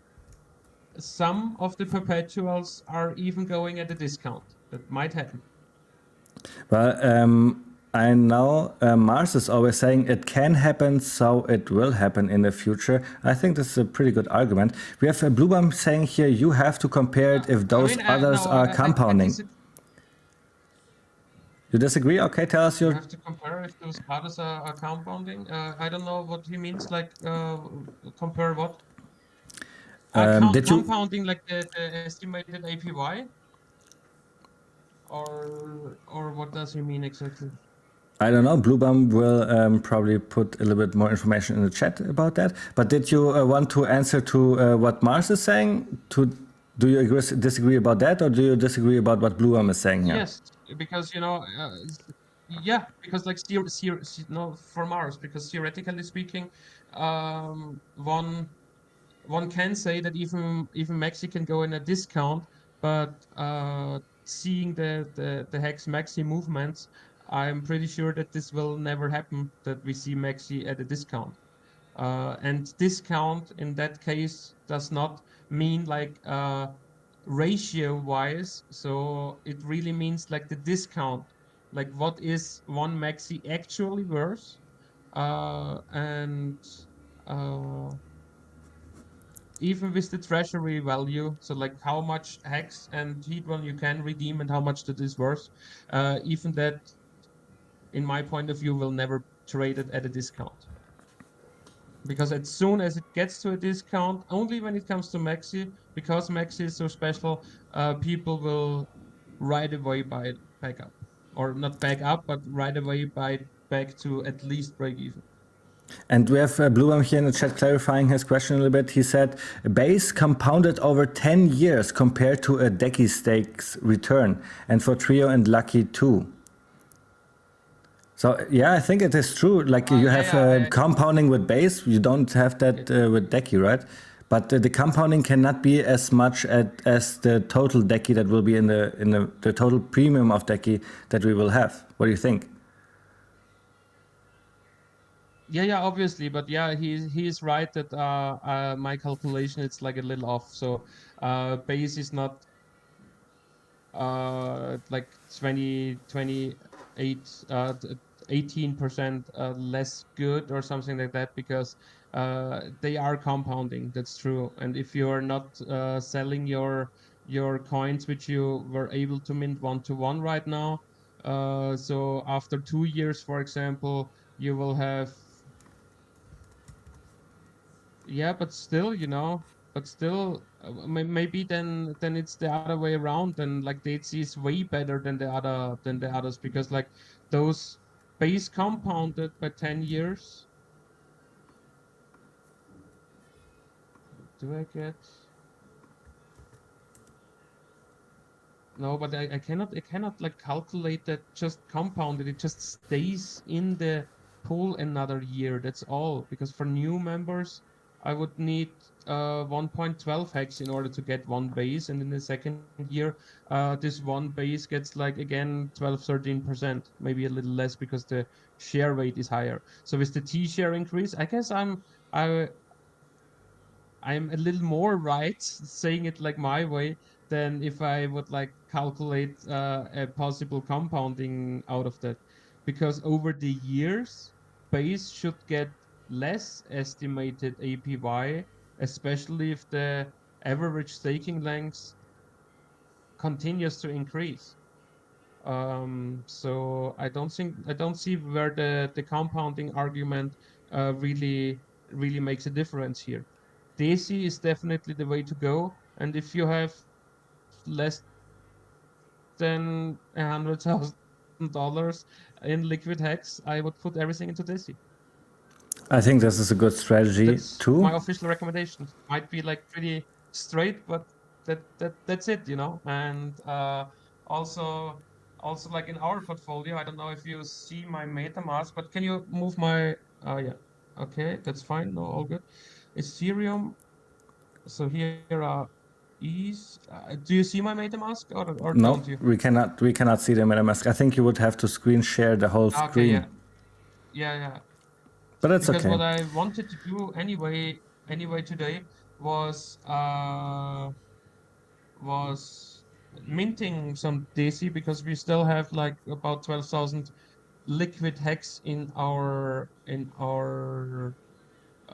some of the perpetuals are even going at a discount. That might happen. well, I know Mars is always saying it can happen, so it will happen in the future. I think this is a pretty good argument. We have a Bluebomb saying here you have to compare it if those others no, are compounding. You disagree? Okay, tell us You your. have to compare if those others are compounding. I don't know what he means, like compare what? Did you? Compounding like the estimated APY? Or what does he mean exactly? I don't know. Bluebomb will probably put a little bit more information in the chat about that. But did you want to answer to what Mars is saying? Do you disagree about that, or do you disagree about what Bluebomb is saying here? Yes, because you know, yeah, because like no, for Mars, because theoretically speaking, one can say that even Maxi can go in a discount, but seeing the Hex Maxi movements, I'm pretty sure that this will never happen, that we see Maxi at a discount. And discount in that case does not mean like ratio wise. So it really means like the discount, like what is one Maxi actually worth, and even with the treasury value, so like how much Hex and Heat1 you can redeem and how much that is worth, even that, in my point of view, will never trade it at a discount. Because as soon as it gets to a discount, only when it comes to Maxi, because Maxi is so special, people will right away buy it back up. Or not back up, but right away buy it back to at least break even. And we have Bluebam here in the chat clarifying his question a little bit. He said, base compounded over 10 years compared to a Decky Stakes return, and for Trio and Lucky too. So yeah, I think it is true. Like you have compounding with base, you don't have that with Decky, right? But the compounding cannot be as much as the total Decky that will be in the total premium of Decky that we will have. What do you think? Yeah, obviously, but yeah, he's right that my calculation it's like a little off. So base is not like 28 18% less good or something like that, because they are compounding. That's true. And if you're not selling your coins which you were able to mint 1-to-1 right now, so after 2 years, for example, you will have, yeah, but still, maybe then it's the other way around. Then like DHC is way better than the others, because like those base compounded by 10 years. Do I get? No, but I cannot like calculate that just compounded. It just stays in the pool another year. That's all. Because for new members, I would need 1.12 hex in order to get one base, and in the second year, this one base gets like again 12-13%, maybe a little less because the share rate is higher. So with the T share increase, I guess I'm a little more right saying it like my way than if I would like calculate a possible compounding out of that. Because over the years, base should get less estimated APY, especially if the average staking length continues to increase. So I don't see where the compounding argument really makes a difference here. DAISY is definitely the way to go, and if you have less than $100,000 in liquid hex, I would put everything into DAISY. I think this is a good strategy That's too. my official recommendation. Might be like pretty straight, but that's it, And also like in our portfolio, I don't know if you see my MetaMask, but can you move my yeah. Okay, that's fine. No, all good. Ethereum. So here are ease. Do you see my MetaMask or No, don't you? we cannot see the MetaMask. I think you would have to screen share the whole Okay, screen. yeah. But it's Because okay. what I wanted to do anyway today was minting some DAISY, because we still have like about 12,000 liquid hex in our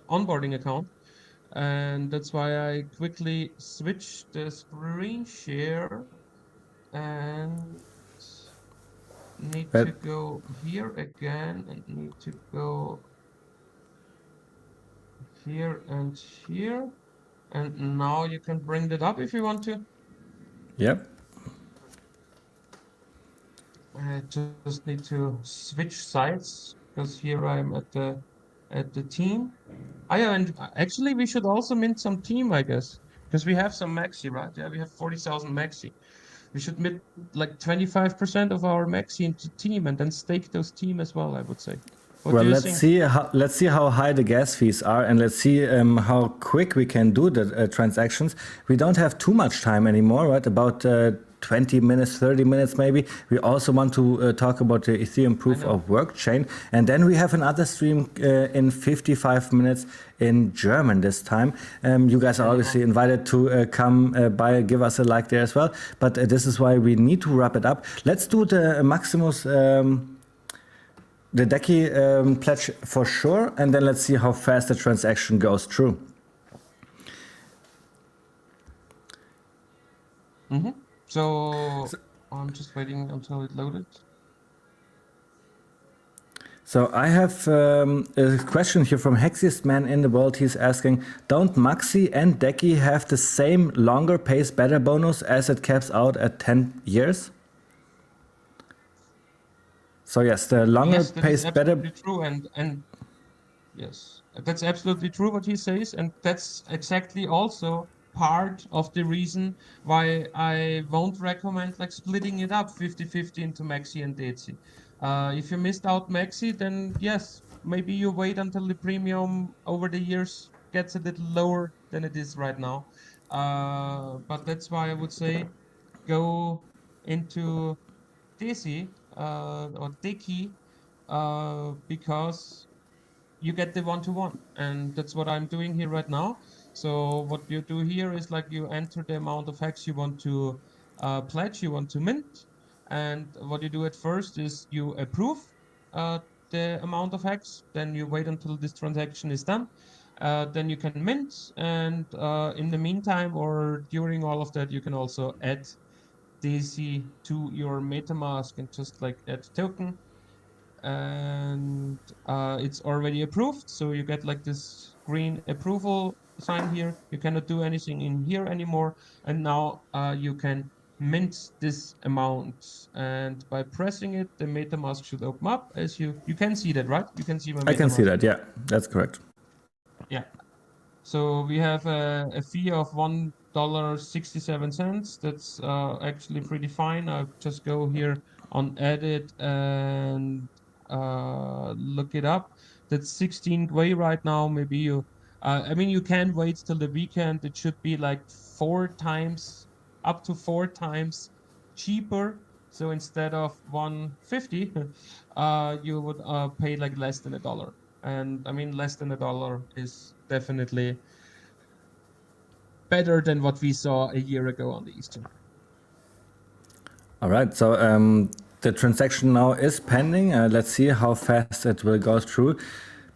onboarding account. And that's why I quickly switched the screen share and need But to go here again and need to go here and here. And now you can bring that up if you want to. yep. I just need to switch sides, because here I'm at the team. Yeah, and actually we should also mint some team, I guess, because we have some maxi, right? Yeah, we have 40,000 maxi. We should mint like 25% of our maxi into team and then stake those team as well, I would say. What Well, do you let's think? see how high the gas fees are, and let's see how quick we can do the transactions. We don't have too much time anymore, right? About 20 minutes, 30 minutes maybe. We also want to talk about the Ethereum proof of work chain, and then we have another stream in 55 minutes in German this time. You guys are obviously invited to come by, give us a like there as well. But this is why we need to wrap it up. Let's do the Maximus. The Decky pledge for sure, and then let's see how fast the transaction goes through. So I'm just waiting until it loaded. So I have a question here from Hexiest Man in the World. He's asking, don't Maxi and Decky have the same longer pays better bonus as it caps out at 10 years? So yes, the longer Yes, that pays is better. absolutely true, and yes, that's absolutely true what he says, and that's exactly also part of the reason why I won't recommend like splitting it up 50-50 into Maxi and Deci. If you missed out Maxi, then yes, maybe you wait until the premium over the years gets a little lower than it is right now. But that's why I would say go into Deci or Deki because you get the one-to-one, and that's what I'm doing here right now. So what you do here is like you enter the amount of hex you want to pledge, you want to mint, and what you do at first is you approve uh, the amount of hex, then you wait until this transaction is done, then you can mint, and in the meantime or during all of that, you can also add DC to your MetaMask and just like add token, and it's already approved. So you get like this green approval sign here. You cannot do anything in here anymore. And now you can mint this amount. And by pressing it, the MetaMask should open up. As you can see that, right? You can see my I can see MetaMask that. here. Yeah, that's correct. Yeah. So we have a fee of $1.67. That's actually pretty fine. I'll just go here on edit and look it up. That's 16 Gwei right now. Maybe you, I mean, you can wait till the weekend. It should be like 4 times, up to 4 times cheaper. So instead of 150, you would pay like less than $1. And I mean, less than $1 is definitely better than what we saw a year ago on the Eastern. All right. So the transaction now is pending. Let's see how fast it will go through.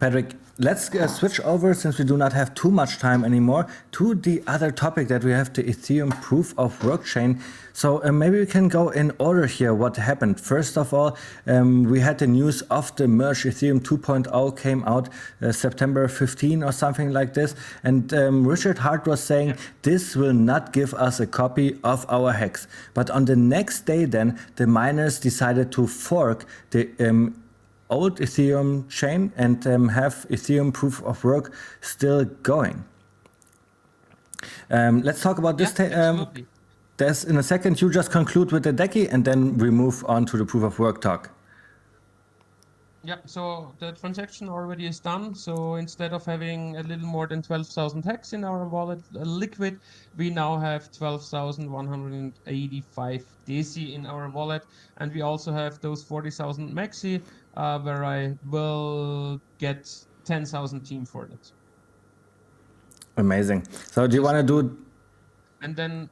Patrick, let's switch over, since we do not have too much time anymore, to the other topic that we have, the Ethereum proof of work chain. So maybe we can go in order here what happened. First of all, we had the news of the merge. Ethereum 2.0 came out September 15 or something like this. And Richard Hart was saying this will not give us a copy of our hex. But on the next day then, the miners decided to fork the old Ethereum chain and have Ethereum proof of work still going. Let's talk about this. Absolutely. There's in a second. You just conclude with the decky, and then we move on to the proof of work talk. Yeah, so the transaction already is done. So instead of having a little more than 12,000 hex in our wallet liquid, we now have 12,185 DC in our wallet. And we also have those 40,000 maxi, where I will get 10,000 team for it. Amazing. So do you want to do? And then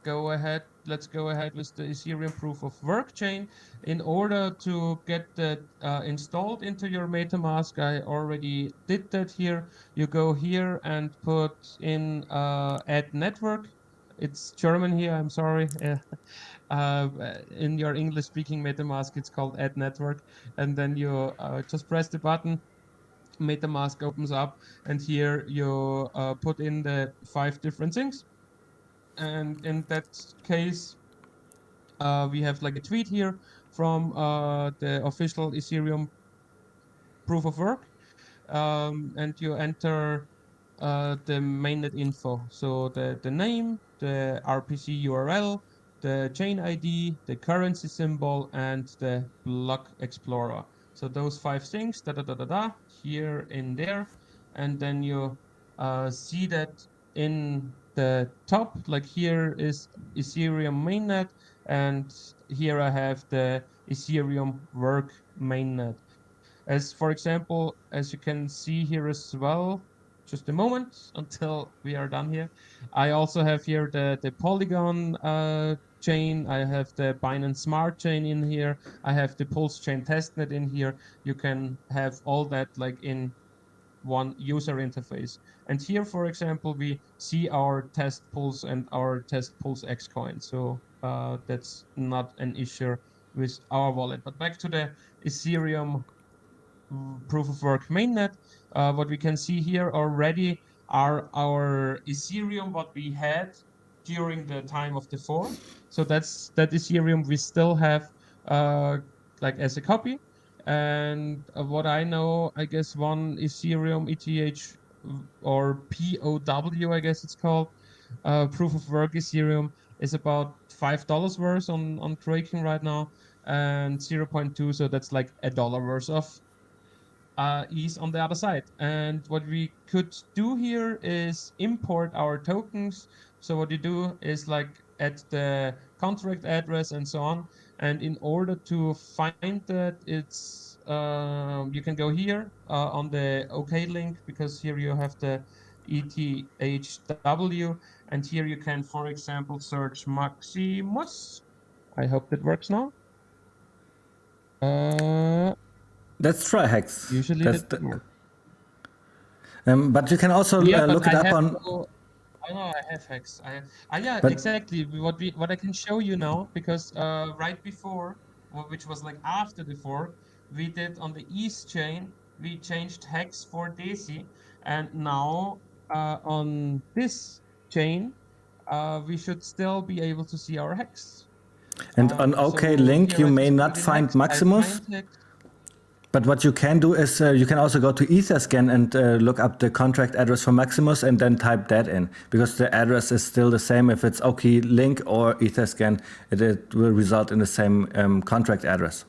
go ahead. Let's go ahead with the Ethereum proof of work chain. In order to get that installed into your MetaMask, I already did that here. You go here and put in add network. It's German here, I'm sorry. In your English speaking MetaMask, it's called add network. And then you just press the button. MetaMask opens up, and here you put in the 5 different things. And in that case, we have like a tweet here from the official Ethereum proof of work, and you enter the mainnet info. So the name, the RPC URL, the chain ID, the currency symbol, and the block explorer. So those 5 things, here in there, and then you see that in the top, like here is Ethereum mainnet, and here I have the Ethereum work mainnet. As for example, as you can see here as well, just a moment until we are done here. I also have here the Polygon chain. I have the Binance Smart chain in here. I have the Pulsechain testnet in here. You can have all that like in one user interface. And here, for example, we see our test pulse and our test pulse X coin. So that's not an issue with our wallet. But back to the Ethereum proof of work mainnet. What we can see here already are our Ethereum, what we had during the time of the fork. So that's that Ethereum we still have like as a copy. And what I know, I guess one Ethereum ETH or POW, I guess it's called, proof of work Ethereum is about $5 worth on Kraken right now, and 0.2, so that's like $1 worth of ETH on the other side. And what we could do here is import our tokens. So what you do is like add the contract address and so on. And in order to find that, it's you can go here on the OK link, because here you have the ETHW, and here you can, for example, search Maximus. I hope that works now. Let's try Hex. Usually That's that works. but you can also Yeah, but look it I up have on. no. Oh no, I have Hex. Yeah, But exactly. What I can show you now, because right before, which was like after the fork, we did on the ETH chain, we changed Hex for Desi, and now on this chain, we should still be able to see our Hex. and on OK So link here you I may just not put in find Hex. I Maximus. find Hex. But what you can do is you can also go to Etherscan and look up the contract address for Maximus and then type that in, because the address is still the same if it's OK link or Etherscan. It will result in the same contract address.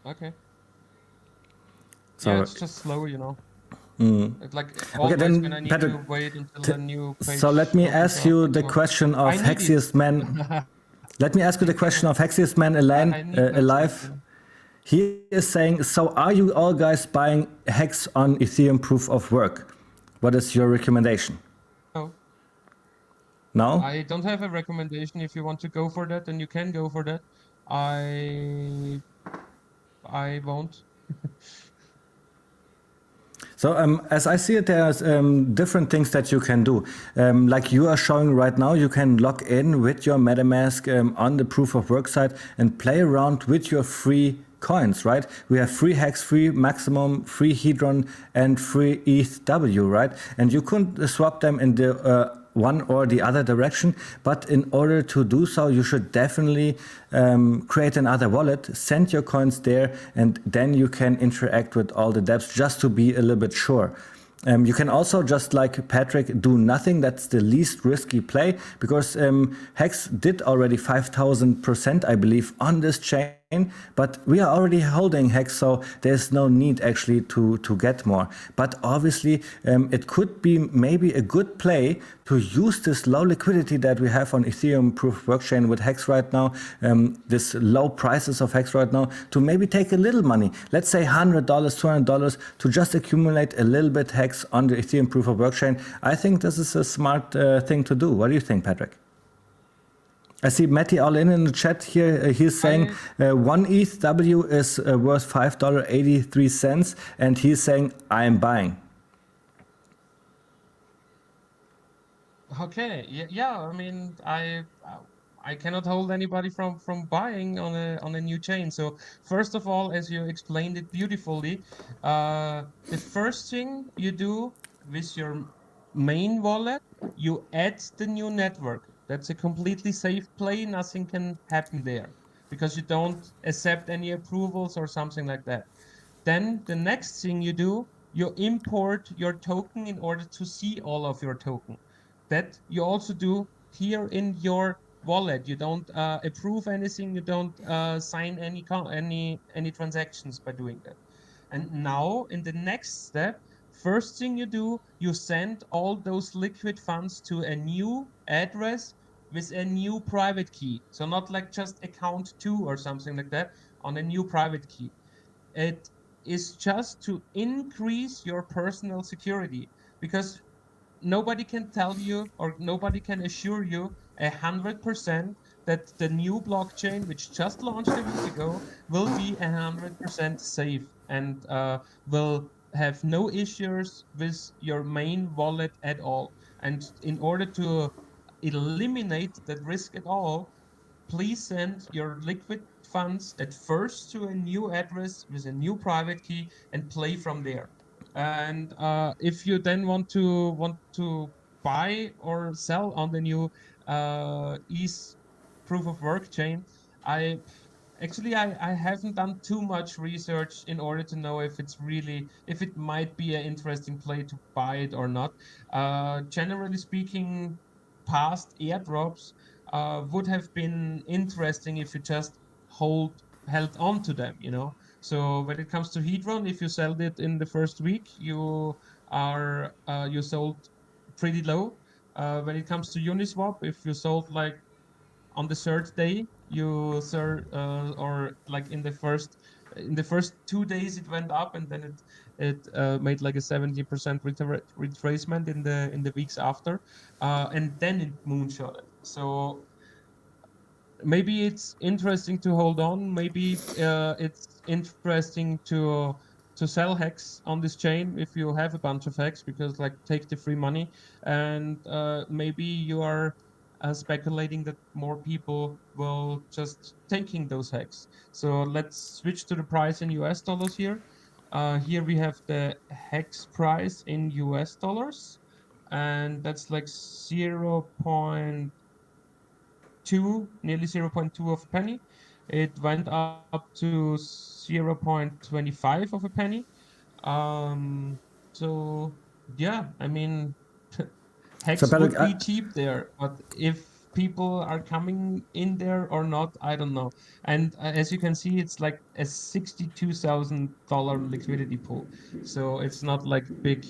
Okay. So, Yeah, it's just slow, you know. It's like okay, always then when I need Patrick, to wait until a new page so let me opens ask up you and the so on. question of I need it. Hexiest Man. Let me ask you the question of Hexiest Man I need that alive. stuff, you know. He is saying, so are you all guys buying Hex on Ethereum proof of work? What is your recommendation? No, No? I don't have a recommendation. If you want to go for that, then you can go for that. I won't. So as I see it, there's different things that you can do. Like you are showing right now, you can log in with your MetaMask on the proof of work site and play around with your free coins, right? We have free Hex, free Maximum, free Hedron, and free ETHW, right? And you could swap them in the one or the other direction, but in order to do so, you should definitely create another wallet, send your coins there, and then you can interact with all the dApps just to be a little bit sure. You can also, just like Patrick, do nothing. That's the least risky play, because Hex did already 5,000%, I believe, on this chain, but we are already holding Hex, so there's no need actually to get more. But obviously, it could be maybe a good play to use this low liquidity that we have on Ethereum proof of work chain with Hex right now, this low prices of Hex right now, to maybe take a little money, let's say $100, $200, to just accumulate a little bit Hex on the Ethereum proof of work chain. I think this is a smart thing to do. What do you think, Patrick? I see Matty all in the chat here. He's saying one ETHW is worth $5.83, and he's saying I am buying. Okay, yeah. I mean, I cannot hold anybody from buying on a new chain. So first of all, as you explained it beautifully, the first thing you do with your main wallet, you add the new network. That's a completely safe play. Nothing can happen there because you don't accept any approvals or something like that. Then the next thing you do, you import your token in order to see all of your token. That you also do here in your wallet. You don't approve anything. You don't sign any transactions by doing that. And now in the next step, first thing you do, you send all those liquid funds to a new address with a new private key. So not like just account 2 or something like that, on a new private key. It is just to increase your personal security, because nobody can tell you or nobody can assure you 100% that the new blockchain, which just launched a week ago, will be 100% safe and will have no issues with your main wallet at all. And in order to eliminate that risk at all, please send your liquid funds at first to a new address with a new private key and play from there. And if you then want to buy or sell on the new ETH proof of work chain, I Actually, I haven't done too much research in order to know if if it might be an interesting play to buy it or not. Generally speaking, past airdrops would have been interesting if you just held on to them, you know. So when it comes to Hedron, if you sold it in the first week, you sold pretty low. When it comes to Uniswap, if you sold like on the third day or like in the first 2 days it went up, and then it made like a 70% retracement in the weeks after, and then it moonshotted. So maybe it's interesting to hold on. Maybe it's interesting to sell hex on this chain if you have a bunch of hex, because like take the free money, and maybe you are speculating that more people will just taking those hex. So let's switch to the price in US dollars here. Here we have the hex price in US dollars, and that's like 0.2, nearly 0.2 of a penny. It went up to 0.25 of a penny. So yeah, I mean, So Hex Patrick, would be cheap there, but if people are coming in there or not, I don't know. And as you can see, it's like a $62,000 liquidity pool. So it's not like big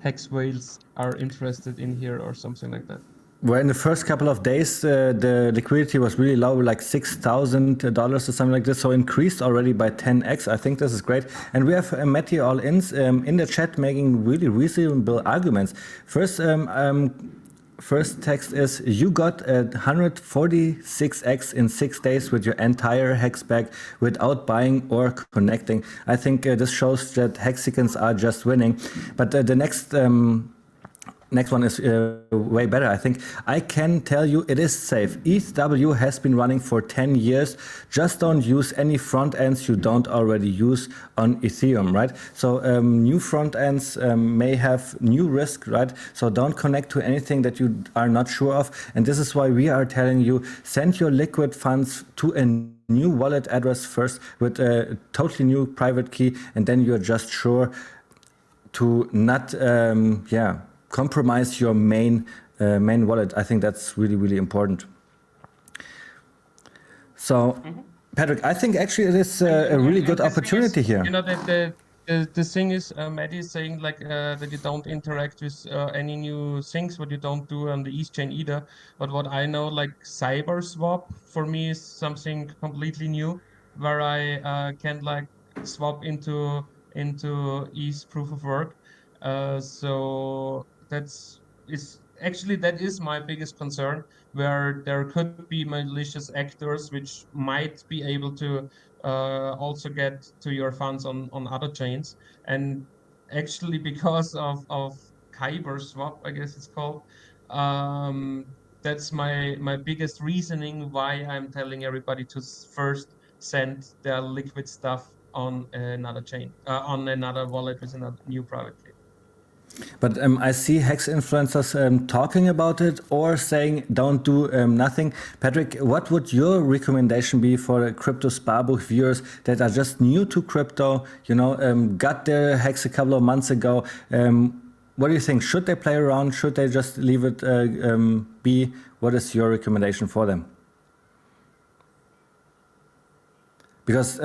Hex whales are interested in here or something like that. where in the first couple of days the liquidity was really low, like $6,000 or something like this, so increased already by 10x. I think this is great. And we have Matty All-Ins in the chat making really reasonable arguments. First text is, you got 146x in 6 days with your entire hex bag without buying or connecting. I think this shows that Hexicans are just winning. But the next one is way better. I think I can tell you it is safe. ETHPoW has been running for 10 years. Just don't use any front ends you don't already use on Ethereum, right? So new front ends may have new risk, right? So don't connect to anything that you are not sure of. And this is why we are telling you, send your liquid funds to a new wallet address first with a totally new private key, and then you're just sure to not compromise your main wallet. I think that's really important. So, Patrick, I think actually it is a really good opportunity here. You know, the thing is, Maddie is saying like that you don't interact with any new things, what you don't do on the East chain either. But what I know, like CyberSwap for me is something completely new, where I can like swap into East proof of work. So that is my biggest concern, where there could be malicious actors which might be able to also get to your funds on other chains. And actually, because of Kyber swap, I guess it's called, that's my biggest reasoning why I'm telling everybody to first send their liquid stuff on another chain, on another wallet with another new private key. But I see Hex influencers talking about it or saying don't do nothing. Patrick, what would your recommendation be for Kryptosparbuch viewers that are just new to crypto, got their Hex a couple of months ago? What do you think? Should they play around? Should they just leave it be? What is your recommendation for them? Because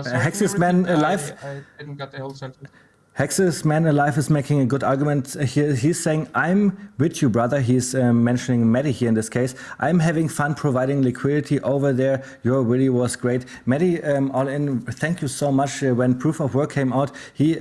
Hex's man alive. I didn't get the whole sentence. Hex's man alive is making a good argument here. He's saying, I'm with you, brother. He's mentioning Maddie here in this case. I'm having fun providing liquidity over there. Your video was great. Maddie, all in, thank you so much. When Proof of Work came out, he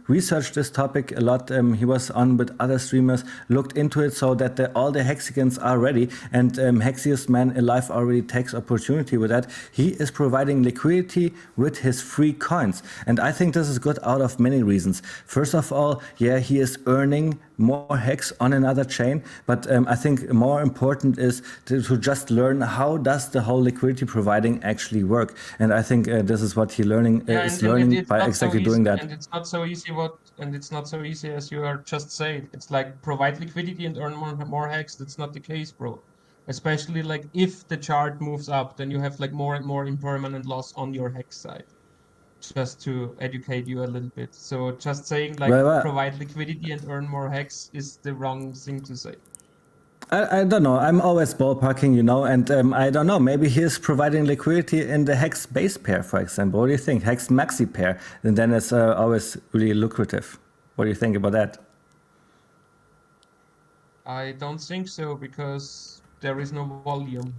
researched this topic a lot. He was on with other streamers, looked into it so that all the Hexicans are ready. And Hexiest man alive already takes opportunity with that. He is providing liquidity with his free coins. And I think this is good out of many reasons. First of all, yeah, he is earning more hex on another chain, but I think more important is to just learn how does the whole liquidity providing actually work. And I think this is what he is learning by exactly doing that. And it's not so easy as you are just saying. It's like provide liquidity and earn more hex. That's not the case, bro. especially like if the chart moves up, then you have like more and more impermanent loss on your hex side. Just to educate you a little bit. So just saying like Well, provide liquidity and earn more hex is the wrong thing to say. I don't know. I'm always ballparking, and I don't know. Maybe he's providing liquidity in the Hex base pair, for example. What do you think? Hex maxi pair, and then it's always really lucrative. What do you think about that? I don't think so because there is no volume.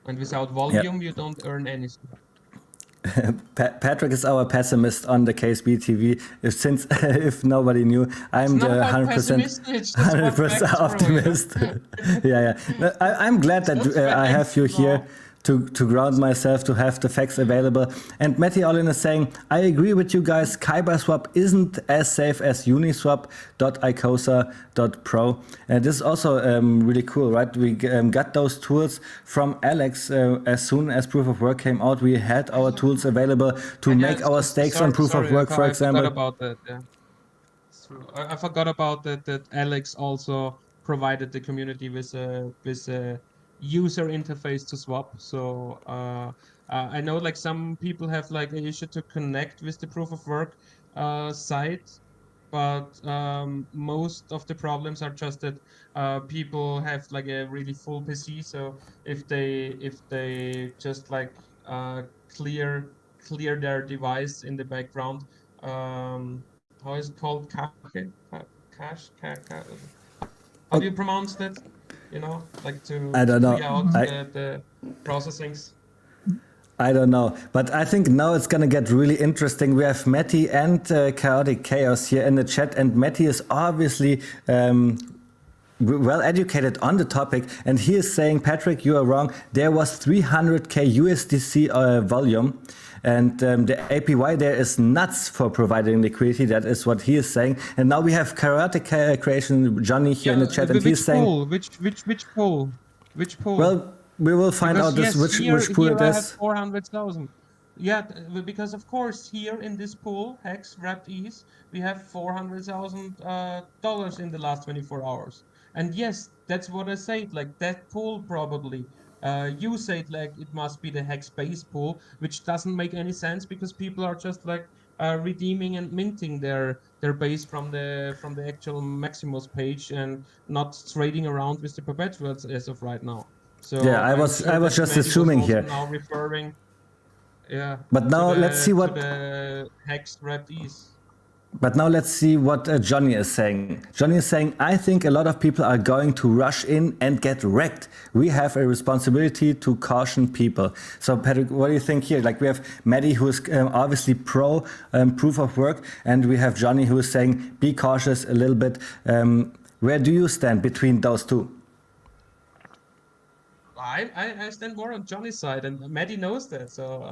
And without volume, you don't earn anything. Patrick is our pessimist on the KSB TV. If nobody knew, I'm the 100% optimist. Yeah. I'm glad that I have you here to ground myself, to have the facts available. And Matty Olin is saying, I agree with you guys. KyberSwap isn't as safe as Uniswap.icosa.pro. This is also really cool, right? We got those tools from Alex as soon as Proof of Work came out. We had our tools available to make our stakes on Proof of Work, for example. I forgot about that, yeah. I forgot about that Alex also provided the community with a user interface to swap. So I know like some people have like an issue to connect with the proof of work site, but most of the problems are just that people have like a really full PC. So if they just like clear their device in the background, how is it called? Cache? How do you pronounce that? Like to clear out the processings. I don't know, but I think now it's gonna get really interesting. We have Matty and Chaotic Chaos here in the chat, and Matty is obviously well educated on the topic, and he is saying, Patrick, you are wrong. There was 300k USDC volume. And the APY there is nuts for providing liquidity. That is what he is saying. And now we have Karate Creation Johnny here in the chat, and he's saying, which pool? Well, we will find out which pool it is. I have 400,000. Yeah, because of course here in this pool, Hex Wrapped Ease, we have $400,000 in the last 24 hours. And yes, that's what I said. Like that pool probably. You said like it must be the Hex base pool, which doesn't make any sense because people are just like redeeming and minting their base from the actual Maximus page and not trading around with the perpetuals as of right now. So yeah, I was just assuming here. Now referring, yeah. But now let's see what the Hex Wrapped Ease. But now let's see what Johnny is saying. Johnny is saying, I think a lot of people are going to rush in and get wrecked. We have a responsibility to caution people. So Patrick, what do you think here? Like we have Maddie, who is obviously pro proof of work, and we have Johnny, who is saying, be cautious a little bit. Where do you stand between those two? I stand more on Johnny's side, and Maddie knows that. So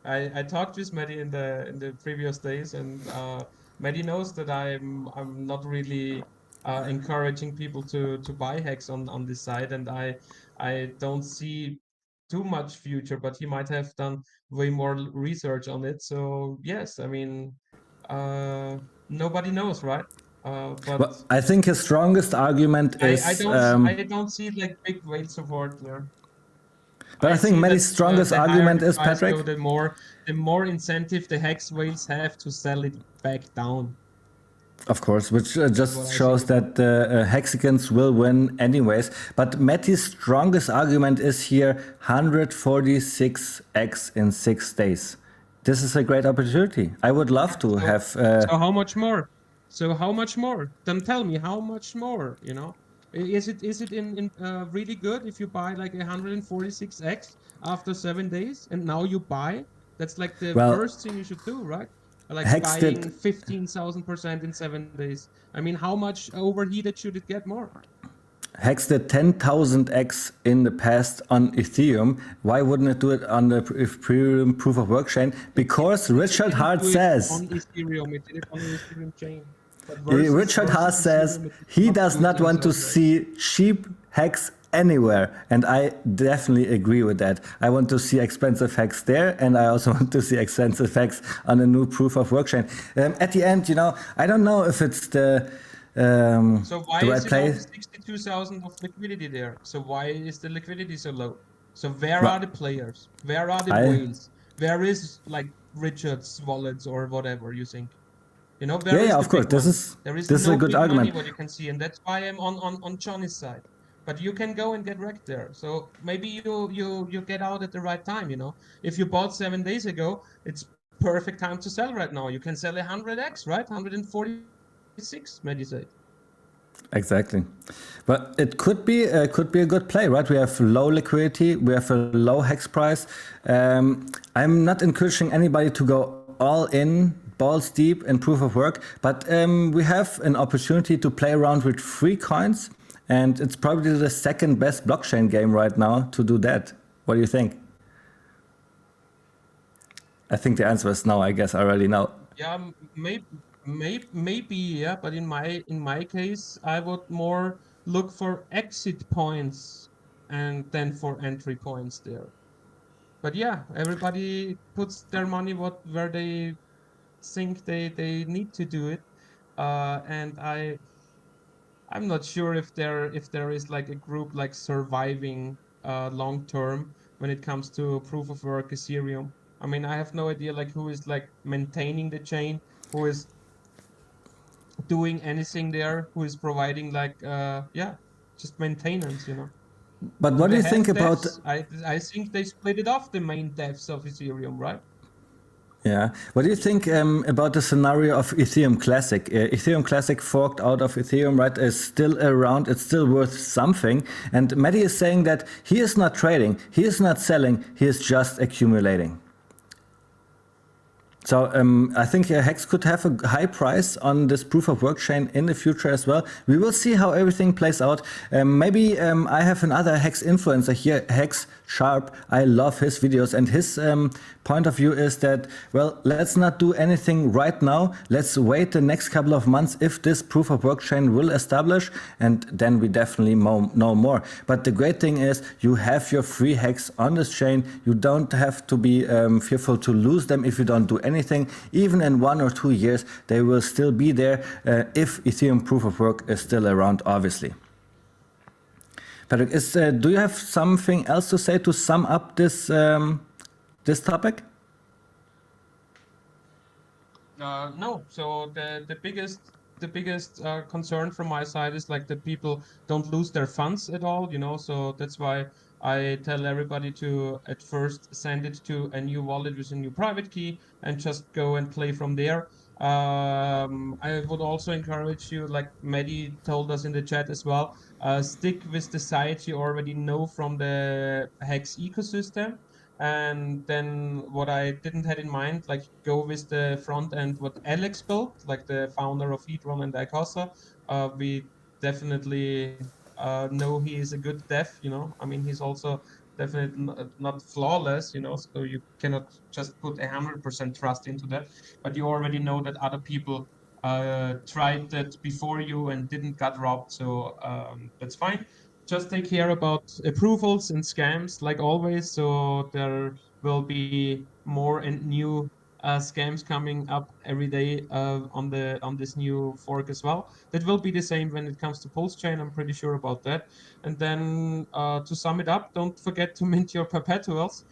I talked with Maddie in the previous days, and Maddie knows that I'm not really encouraging people to buy Hex on this side, and I don't see too much future, but he might have done way more research on it. So yes, I mean nobody knows, right? But well, I think his strongest argument is I don't see like big weight support there. But I think Maddie's strongest argument is, Patrick, the more incentive the Hex whales have to sell it back down. Of course, which just shows that the Hexicans will win anyways. But Matty's strongest argument is here 146x in 6 days. This is a great opportunity. I would love to have... So how much more? Then tell me how much more, Is it in really good if you buy like 146x after 7 days and now you buy? That's like the first thing you should do, right? Like Hex buying 15,000% in 7 days. I mean, how much overheated should it get more? Hex did 10,000x in the past on Ethereum. Why wouldn't it do it on the Ethereum proof of work chain? Because Richard Hart says... on Ethereum, it did it on the Ethereum chain. Richard Haas says he does not want to see cheap Hex anywhere, and I definitely agree with that. I want to see expensive Hex there, and I also want to see expensive Hex on a new proof of work chain. At the end, I don't know if it's the So why the right is it play. only 62,000 of liquidity there? So why is the liquidity so low? So where Well, are the players? Where are the I whales? Where is like Richard's wallets or whatever you think? You know, yeah, where yeah, is the of course. big This money? is There is this is a no good big money argument. what you can see, and that's why I'm on Johnny's side. But you can go and get wrecked there. So maybe you get out at the right time, you know. If you bought 7 days ago, it's perfect time to sell right now. You can sell 100x, right? 146, meditate. Exactly. But it could be a good play, right? We have low liquidity, we have a low hex price. I'm not encouraging anybody to go all in, balls deep in proof of work, but we have an opportunity to play around with free coins, and it's probably the second best blockchain game right now to do that. What do you think? I think the answer is no. I guess I already know. Yeah, maybe, yeah, but in my case, I would more look for exit points and then for entry points there. But yeah, everybody puts their money where they think they need to do it. And I'm not sure if there is like a group like surviving long term when it comes to proof of work Ethereum. I mean, I have no idea like who is like maintaining the chain, who is doing anything there, who is providing like yeah, just maintenance, you know. But Do what do they you think have about? devs? I think they split it off the main devs of Ethereum, right? Yeah. What do you think about the scenario of Ethereum Classic? Ethereum Classic forked out of Ethereum, right, is still around. It's still worth something. And Matty is saying that he is not trading, he is not selling, he is just accumulating. So I think Hex could have a high price on this proof of work chain in the future as well. We will see how everything plays out. Maybe I have another Hex influencer here, Hex Sharp. I love his videos, and his point of view is that, well, let's not do anything right now. Let's wait the next couple of months if this proof of work chain will establish, and then we definitely know more. But the great thing is you have your free Hex on this chain. You don't have to be fearful to lose them if you don't do anything. Even in 1 or 2 years, they will still be there if Ethereum proof of work is still around, obviously. Patrick, do you have something else to say to sum up this topic? No. So the biggest concern from my side is like that people don't lose their funds at all, you know. So that's why I tell everybody to at first send it to a new wallet with a new private key and just go and play from there. I would also encourage you, like Maddie told us in the chat as well, stick with the sites you already know from the Hex ecosystem. And then what I didn't had in mind, like go with the front end what Alex built, like the founder of Heatron and Icosa. We definitely know he is a good dev, you know. I mean, he's also definitely not flawless, you know, so you cannot just put 100% trust into that. But you already know that other people tried that before you and didn't got robbed, so that's fine. Just take care about approvals and scams like always. So there will be more and new scams coming up every day on this new fork as well. That will be the same when it comes to Pulsechain. I'm pretty sure about that. And then to sum it up, don't forget to mint your perpetuals.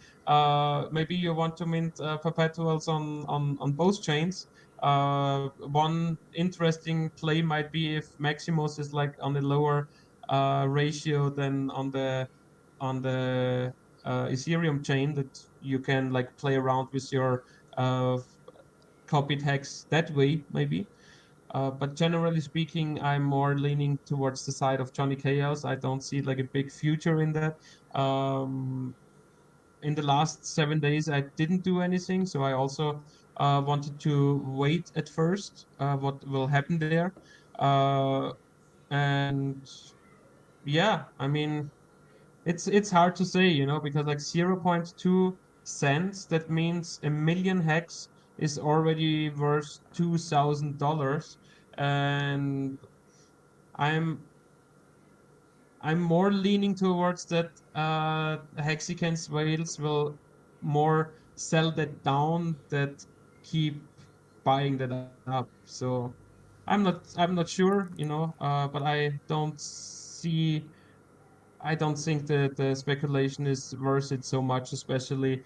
Maybe you want to mint perpetuals on both chains. One interesting play might be if Maximus is like on the lower ratio than on the Ethereum chain, that you can like play around with your uh, copied hex that way maybe. But generally speaking, I'm more leaning towards the side of Johnny Chaos. I don't see like a big future in that. Um, in the last 7 days, I didn't do anything, so I also wanted to wait at first what will happen there. Uh, and yeah, I mean, it's hard to say, you know, because like 0.2 cents, that means a million hex is already worth $2,000. And I'm I'm more leaning towards that Hexicans whales will more sell that down that keep buying that up. So I'm not sure, you know, but I don't think that the speculation is worth it so much, especially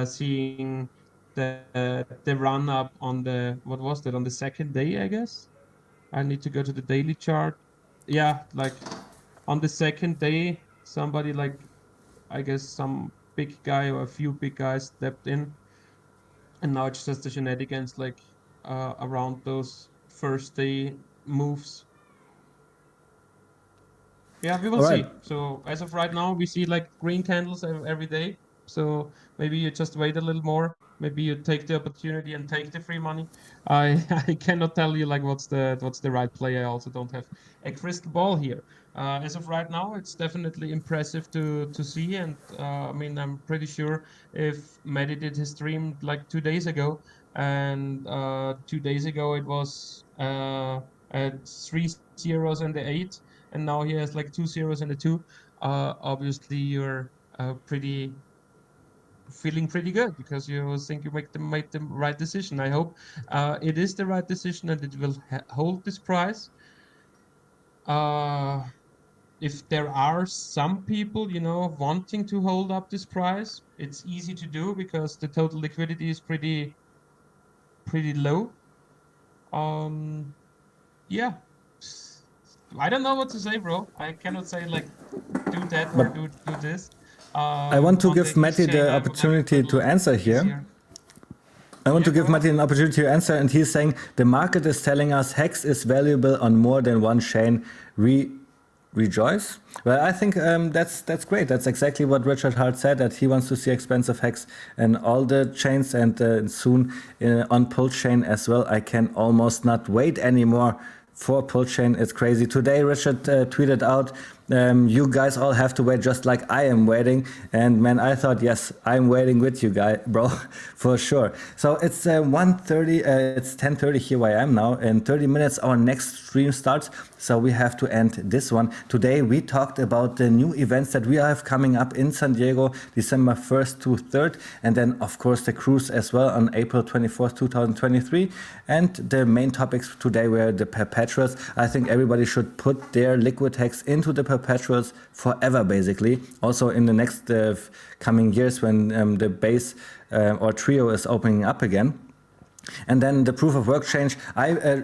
seeing the run up on the, what was that, on the second day, I guess. I need to go to the daily chart. Yeah, like on the second day, somebody like, I guess some big guy or a few big guys stepped in, and now it's just the shenanigans like around those first day moves. Yeah, we will All right. see. So as of right now, we see like green candles every day. So maybe you just wait a little more. Maybe you take the opportunity and take the free money. I I cannot tell you like what's the right play. I also don't have a crystal ball here. As of right now, it's definitely impressive to see. And I mean, I'm pretty sure if Mehdi did his stream like 2 days ago, and 2 days ago it was at 3 zeros and the 8, and now he has like 2 zeros and a 2. Obviously you're pretty feeling pretty good because you think you made the right decision. I hope it is the right decision and it will hold this price. If there are some people, you know, wanting to hold up this price, it's easy to do because the total liquidity is pretty low. Yeah, I don't know what to say, bro. I cannot say like do that or But do this. I want to On the give ETH Matty chain, the I would have it a opportunity to little answer here. easier. I want Yeah, to go give ahead. Martin an opportunity to answer, and he's saying the market is telling us Hex is valuable on more than one chain. Rejoice. Well, I think that's great. That's exactly what Richard Hart said, that he wants to see expensive Hex and all the chains, and soon on Pulsechain as well. I can almost not wait anymore for Pulsechain. It's crazy. Today, Richard tweeted out, you guys all have to wait just like I am waiting. And man, I thought, yes, I'm waiting with you guys, bro, for sure. So it's 1:30, it's 10:30 here where I am now. In 30 minutes, our next stream starts. So we have to end this one. Today, we talked about the new events that we have coming up in San Diego, December 1st to 3rd. And then, of course, the cruise as well on April 24th, 2023. And the main topics today were the perpetuals. I think everybody should put their liquid Hex into the perpetuals forever, basically. Also in the next coming years when the base or trio is opening up again. And then the proof of work chain, I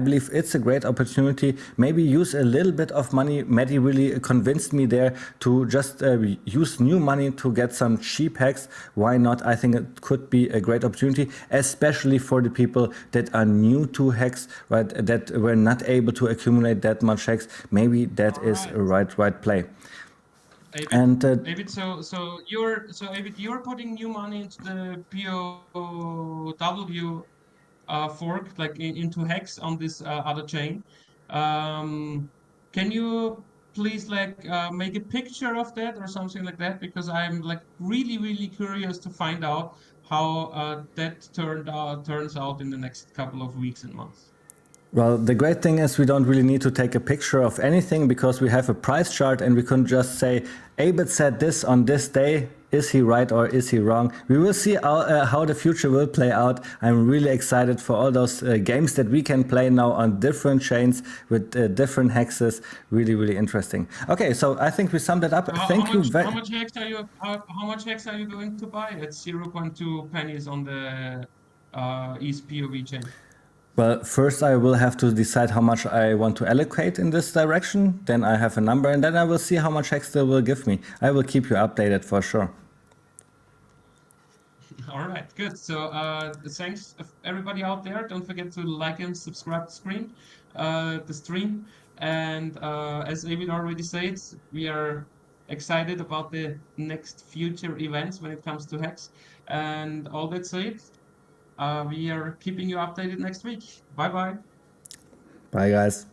believe it's a great opportunity. Maybe use a little bit of money. Maddie really convinced me there to just use new money to get some cheap hacks. Why not? I think it could be a great opportunity, especially for the people that are new to hacks, right? That were not able to accumulate that much hacks. Maybe that is a right play. David, And David, David, you're putting new money into the POW fork, like into Hex on this other chain. Can you please like make a picture of that or something like that? Because I'm like really curious to find out how that turns out in the next couple of weeks and months. well, the great thing is we don't really need to take a picture of anything because we have a price chart and we can just say, Abit said this on this day. Is he right or is he wrong? We will see how the future will play out. I'm really excited for all those games that we can play now on different chains with different hexes. Really interesting. Okay, so I think we summed it up. Thank you very How much hex are you how much hex are you going to buy at 0.2 pennies on the East POV chain? Well, first I will have to decide how much I want to allocate in this direction. Then I have a number, and then I will see how much hex they will give me. I will keep you updated for sure. All right, good. So thanks everybody out there. Don't forget to like and subscribe the stream. And as David already said, we are excited about the next future events when it comes to Hex. And all that said, we are keeping you updated next week. Bye bye. Bye, guys.